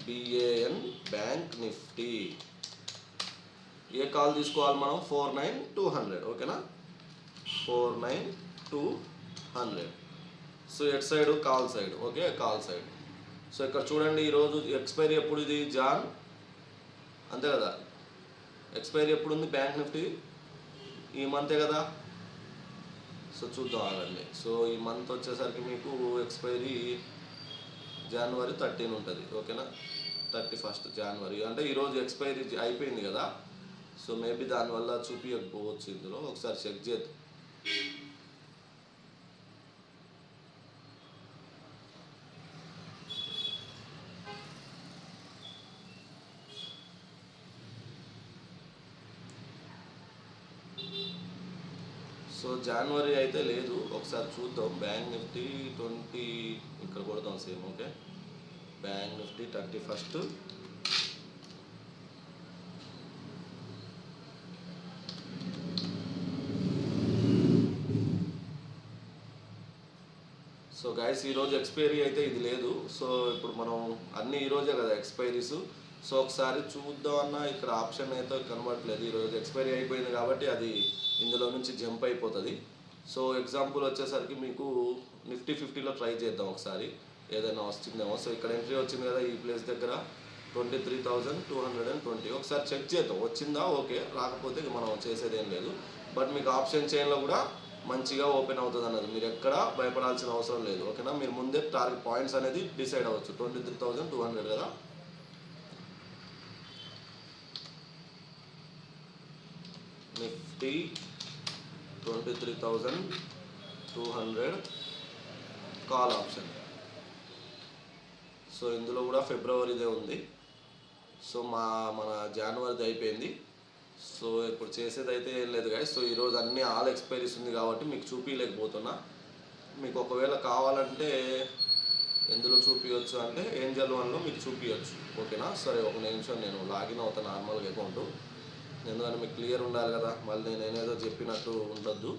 BAN బ్యాంక్ నిఫ్టీ. ఏ కాల్ తీసుకోవాలి మనం, 49,200, ఓకేనా. 49,200. So at side call side, okay, call side. So ఇక్కడ చూడండి ఈరోజు ఎక్స్పైరీ ఎప్పుడు, ఇది జాన్ అంతే కదా. ఎక్స్పైరీ ఎప్పుడు ఉంది బ్యాంక్ నిఫ్టీ, ఈ మంతే కదా. సో చూద్దాం ఆగండి. సో ఈ మంత్ వచ్చేసరికి మీకు ఎక్స్పైరీ January 13 ఉంటుంది, ఓకేనా. 31 January అంటే ఈరోజు ఎక్స్పైరీ అయిపోయింది కదా. సో మేబీ దానివల్ల చూపించకపోవచ్చు, ఇందులో ఒకసారి చెక్ చేద్దాం. సో జనవరి అయితే లేదు, ఒకసారి చూద్దాం. బ్యాంక్ నిఫ్టీ 20 ఇక్కడ కొడదాం same, okay. Bank Nifty 31. So guys ఈరోజు ఎక్స్పైరీ అయితే ఇది లేదు. సో ఇప్పుడు మనం అన్నీ ఈరోజే కదా ఎక్స్పైరీస్. సో ఒకసారి చూద్దామన్నా ఇక్కడ ఆప్షన్ అయితే కనబడట్లేదు. ఈరోజు ఎక్స్పైరీ అయిపోయింది కాబట్టి అది ఇందులో నుంచి జంప్ అయిపోతుంది. సో ఎగ్జాంపుల్ వచ్చేసరికి మీకు నిఫ్టీ 50లో ట్రై చేద్దాం ఒకసారి, ఏదైనా వస్తుందేమో. సో ఇక్కడ ఎంట్రీ వచ్చింది కదా ఈ ప్లేస్ దగ్గర 23,220. ఒకసారి చెక్ చేద్దాం, వచ్చిందా ఓకే, రాకపోతే మనం చేసేది ఏం లేదు. బట్ మీకు ఆప్షన్ చైన్లో కూడా మంచిగా ఓపెన్ అవుతుంది అన్నది, మీరు ఎక్కడ భయపడాల్సిన అవసరం లేదు, ఓకేనా. మీరు ముందే టార్గెట్ పాయింట్స్ అనేది డిసైడ్ అవ్వచ్చు. 23,200 కదా. Nifty 23,200 call option. సో ఇందులో కూడా ఫిబ్రవరిదే ఉంది. సో మన జనవరిది అయిపోయింది. సో ఇప్పుడు చేసేది అయితే ఏం లేదు గాయస్. సో ఈరోజు అన్ని ఆల్ ఎక్స్పైరీస్ ఉంది కాబట్టి మీకు చూపించలేకపోతున్నా. మీకు ఒకవేళ కావాలంటే ఎందులో చూపించవచ్చు అంటే ఏంజల్ వన్లో మీకు చూపించవచ్చు, ఓకేనా. సరే ఒక నిమిషం నేను లాగిన్ అవుతాను నార్మల్గా అకౌంట్, ఎందుకంటే మీకు క్లియర్ ఉండాలి కదా, మళ్ళీ నేనేదో చెప్పినట్టు ఉండొద్దు.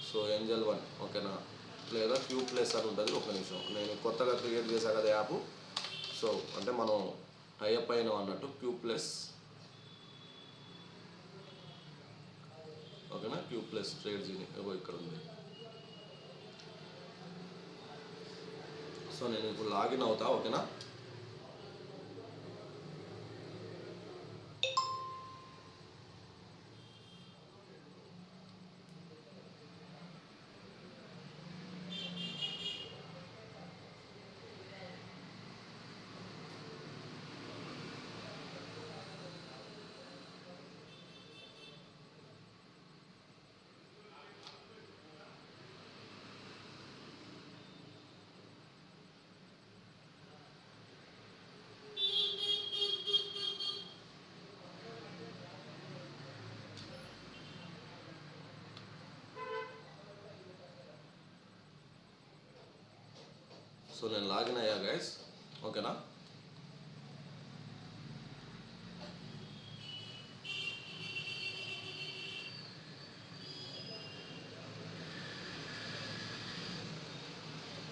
సో ఏంజల్ వన్, ఓకేనా, లేదా క్యూ ప్లస్ అని ఉంటుంది. ఒక నిమిషం, నేను కొత్తగా క్రియేట్ చేశాను కదా యాప్. సో అంటే మనం టైఅప్ అయినాం అన్నట్టు. క్యూ ప్లస్, ఓకేనా. క్యూ ప్లస్ ట్రేడ్ జీని ఇక్కడ ఉంది. సో నేను ఇప్పుడు లాగిన్ అవుతా, ఓకేనా. సో నేను లాగిన్ అయ్యా గైస్, ఓకేనా.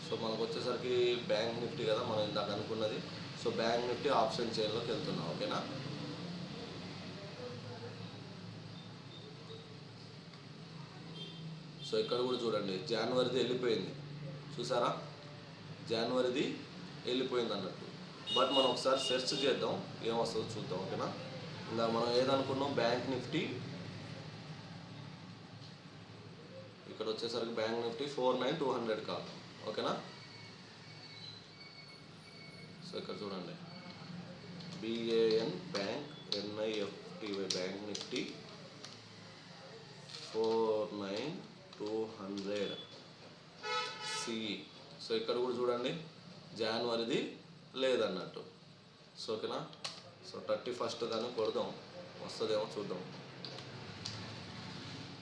సో మనకు వచ్చేసరికి బ్యాంక్ నిఫ్టీ కదా మనం ఇందాక అనుకున్నది. సో బ్యాంక్ నిఫ్టీ ఆప్షన్ చైన్లోకి వెళ్తున్నాం, ఓకేనా. సో ఇక్కడ కూడా చూడండి, జనవరిది వెళ్ళిపోయింది చూసారా, జనవరిది వెళ్ళిపోయింది అన్నట్టు. బట్ మనం ఒకసారి సెర్చ్ చేద్దాం ఏమొస్తుందో చూద్దాం, ఓకేనా. ఇందాక మనం ఏదనుకున్నాం బ్యాంక్ నిఫ్టీ, ఇక్కడ వచ్చేసరికి బ్యాంక్ నిఫ్టీ 49200 కాదు, ఓకేనా. సో ఇక్కడ చూడండి, BAN bank NIFTY bank Nifty 49200 CE. So ఇక్కడ కూడా చూడండి జనవరిది లేదన్నట్టు. సో ఓకేనా. సో 31st కానీ కొడదాం, వస్తుందేమో చూద్దాం.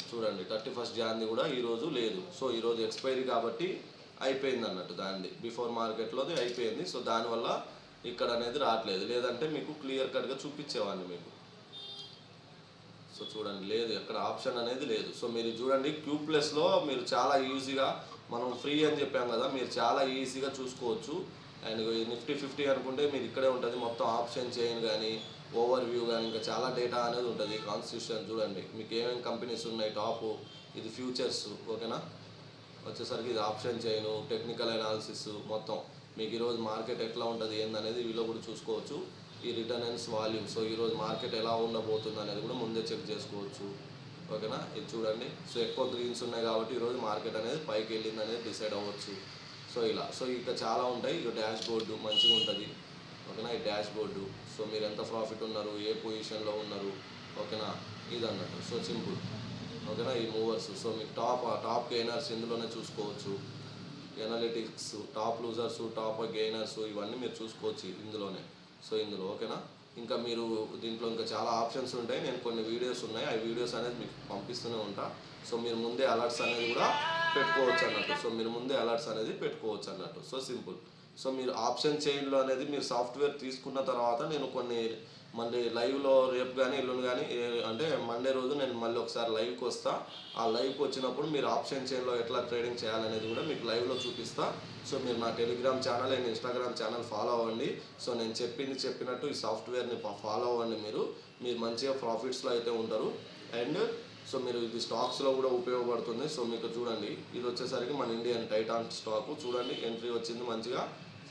చూడండి 31st జాన్ది కూడా ఈరోజు లేదు. సో ఈరోజు ఎక్స్పైరీ కాబట్టి అయిపోయింది అన్నట్టు, దానిది బిఫోర్ మార్కెట్లోది అయిపోయింది. సో దానివల్ల ఇక్కడ అనేది రావట్లేదు, లేదంటే మీకు క్లియర్ కట్గా చూపించేవాడిని మీకు. సో చూడండి లేదు, ఎక్కడ ఆప్షన్ అనేది లేదు. సో మీరు చూడండి Q+లో మీరు చాలా ఈజీగా, మనం ఫ్రీ అని చెప్పాం కదా, మీరు చాలా ఈజీగా చూసుకోవచ్చు. అండ్ నిఫ్టీ 50 అనుకుంటే మీరు ఇక్కడే ఉంటుంది మొత్తం ఆప్షన్ చైన్ కానీ, ఓవర్ వ్యూ కానీ, ఇంకా చాలా డేటా అనేది ఉంటుంది. కాన్స్టిట్యూషన్ చూడండి మీకు ఏమేమి కంపెనీస్ ఉన్నాయి టాప్, ఇది ఫ్యూచర్స్, ఓకేనా. వచ్చేసరికి ఇది ఆప్షన్ చైన్, టెక్నికల్ అనాలిసిస్ మొత్తం మీకు ఈరోజు మార్కెట్ ఎట్లా ఉంటుంది ఏందనేది వీళ్ళు కూడా చూసుకోవచ్చు. ఈ రిటర్న్స్ వాల్యూమ్, సో ఈరోజు మార్కెట్ ఎలా ఉండబోతుంది అనేది కూడా ముందే చెక్ చేసుకోవచ్చు, ఓకేనా. ఇది చూడండి, సో ఎక్కువ గ్రీన్స్ ఉన్నాయి కాబట్టి ఈరోజు మార్కెట్ అనేది పైకి వెళ్ళింది అనేది డిసైడ్ అవ్వచ్చు. సో ఇలా, సో ఇంకా చాలా ఉంటాయి. ఇక డాష్ బోర్డు మంచిగా ఉంటుంది, ఓకేనా. ఈ డాష్ బోర్డు, సో మీరు ఎంత ప్రాఫిట్ ఉన్నారు, ఏ పొజిషన్లో ఉన్నారు, ఓకేనా, ఇది అన్నట్టు. సో సింపుల్, ఓకేనా. ఈ మూవర్స్, సో మీకు టాప్ గెయినర్స్ ఇందులోనే చూసుకోవచ్చు. Analytics, top losers, top gainers ఇవన్నీ మీరు చూసుకోవచ్చు ఇందులోనే. సో ఇందులో, ఓకేనా. ఇంకా మీరు దీంట్లో ఇంకా చాలా ఆప్షన్స్ ఉంటాయి. నేను కొన్ని వీడియోస్ ఉన్నాయి, ఆ వీడియోస్ అనేది మీకు పంపిస్తూనే ఉంటా. సో మీరు ముందే అలర్ట్స్ అనేది కూడా పెట్టుకోవచ్చు అన్నట్టు. సో మీరు ముందే అలర్ట్స్ అనేది పెట్టుకోవచ్చు అన్నట్టు. So simple. సో మీరు ఆప్షన్ చైన్లో అనేది మీరు సాఫ్ట్వేర్ తీసుకున్న తర్వాత నేను కొన్ని మళ్ళీ లైవ్లో రేపు కానీ ఎల్లుండి కానీ అంటే మండే రోజు నేను మళ్ళీ ఒకసారి లైవ్కి వస్తా. ఆ లైవ్కి వచ్చినప్పుడు మీరు ఆప్షన్ చైన్లో ఎట్లా ట్రేడింగ్ చేయాలనేది కూడా మీకు లైవ్లో చూపిస్తా. సో మీరు నా Telegram channel and Instagram channel follow అవ్వండి. సో నేను చెప్పినట్టు ఈ సాఫ్ట్వేర్ని ఫాలో అవ్వండి. మీరు మంచిగా ప్రాఫిట్స్లో అయితే ఉంటారు. అండ్ సో మీరు ఇది స్టాక్స్లో కూడా ఉపయోగపడుతుంది. సో మీకు చూడండి, ఇది వచ్చేసరికి మన ఇండియన్ టైటాన్ స్టాకు చూడండి, ఎంట్రీ వచ్చింది, మంచిగా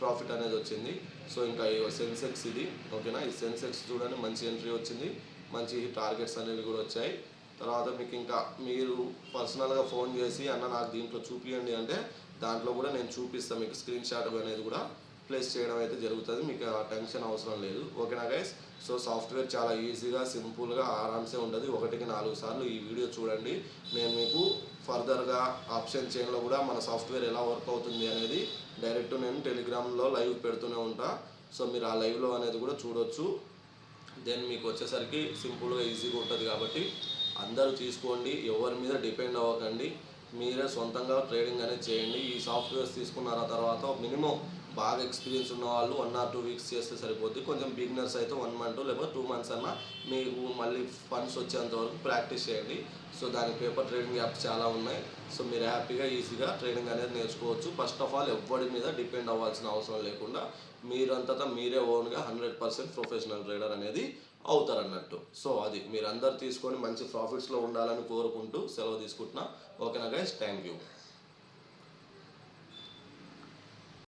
ప్రాఫిట్ అనేది వచ్చింది. సో ఇంకా ఈ సెన్సెక్స్ ఇది, ఓకేనా. ఈ సెన్సెక్స్ చూడండి మంచి ఎంట్రీ వచ్చింది, మంచి టార్గెట్స్ అనేవి కూడా వచ్చాయి. తర్వాత మీకు ఇంకా మీరు పర్సనల్గా ఫోన్ చేసి అన్న నాకు దీంట్లో చూపించండి అంటే దాంట్లో కూడా నేను చూపిస్తాను మీకు. స్క్రీన్ షాట్ అనేది కూడా ప్లేస్ చేయడం అయితే జరుగుతుంది, మీకు ఆ టెన్షన్ అవసరం లేదు, ఓకేనా గైస్. సో సాఫ్ట్వేర్ చాలా ఈజీగా సింపుల్గా ఆరామ్సే ఉంటుంది. 1కి 4 సార్లు ఈ వీడియో చూడండి. నేను మీకు ఫర్దర్గా ఆప్షన్ చైన్లో కూడా మన సాఫ్ట్వేర్ ఎలా వర్క్ అవుతుంది అనేది డైరెక్ట్ నేను టెలిగ్రామ్లో లైవ్ పెడుతూనే ఉంటా. సో మీరు ఆ లైవ్లో అనేది కూడా చూడొచ్చు. దెన్ మీకు వచ్చేసరికి సింపుల్గా ఈజీగా ఉంటుంది కాబట్టి అందరూ తీసుకోండి, ఎవరి మీద డిపెండ్ అవ్వకండి, మీరే సొంతంగా ట్రేడింగ్ అనేది చేయండి. ఈ సాఫ్ట్వేర్స్ తీసుకున్న తర్వాత మినిమం బాగా ఎక్స్పీరియన్స్ ఉన్న వాళ్ళు 1 or 2 weeks చేస్తే సరిపోద్ది. కొంచెం బిగినర్స్ అయితే 1 month లేకపోతే 2 months అన్నా మీకు మళ్ళీ ఫండ్స్ వచ్చేంత వరకు ప్రాక్టీస్ చేయండి. సో దానికి పేపర్ ట్రేడింగ్ యాప్స్ చాలా ఉన్నాయి. సో మీరు హ్యాపీగా ఈజీగా ట్రేడింగ్ అనేది నేర్చుకోవచ్చు. ఫస్ట్ ఆఫ్ ఆల్ ఎవరి మీద డిపెండ్ అవ్వాల్సిన అవసరం లేకుండా మీరంతటా మీరే ఓన్గా 100% ప్రొఫెషనల్ ట్రేడర్ అనేది అవుతారన్నట్టు. సో అది మీరు అందరు తీసుకొని మంచి ప్రాఫిట్స్లో ఉండాలని కోరుకుంటూ సెలవు తీసుకుంటున్నా, ఓకేనా గైస్. Thank you.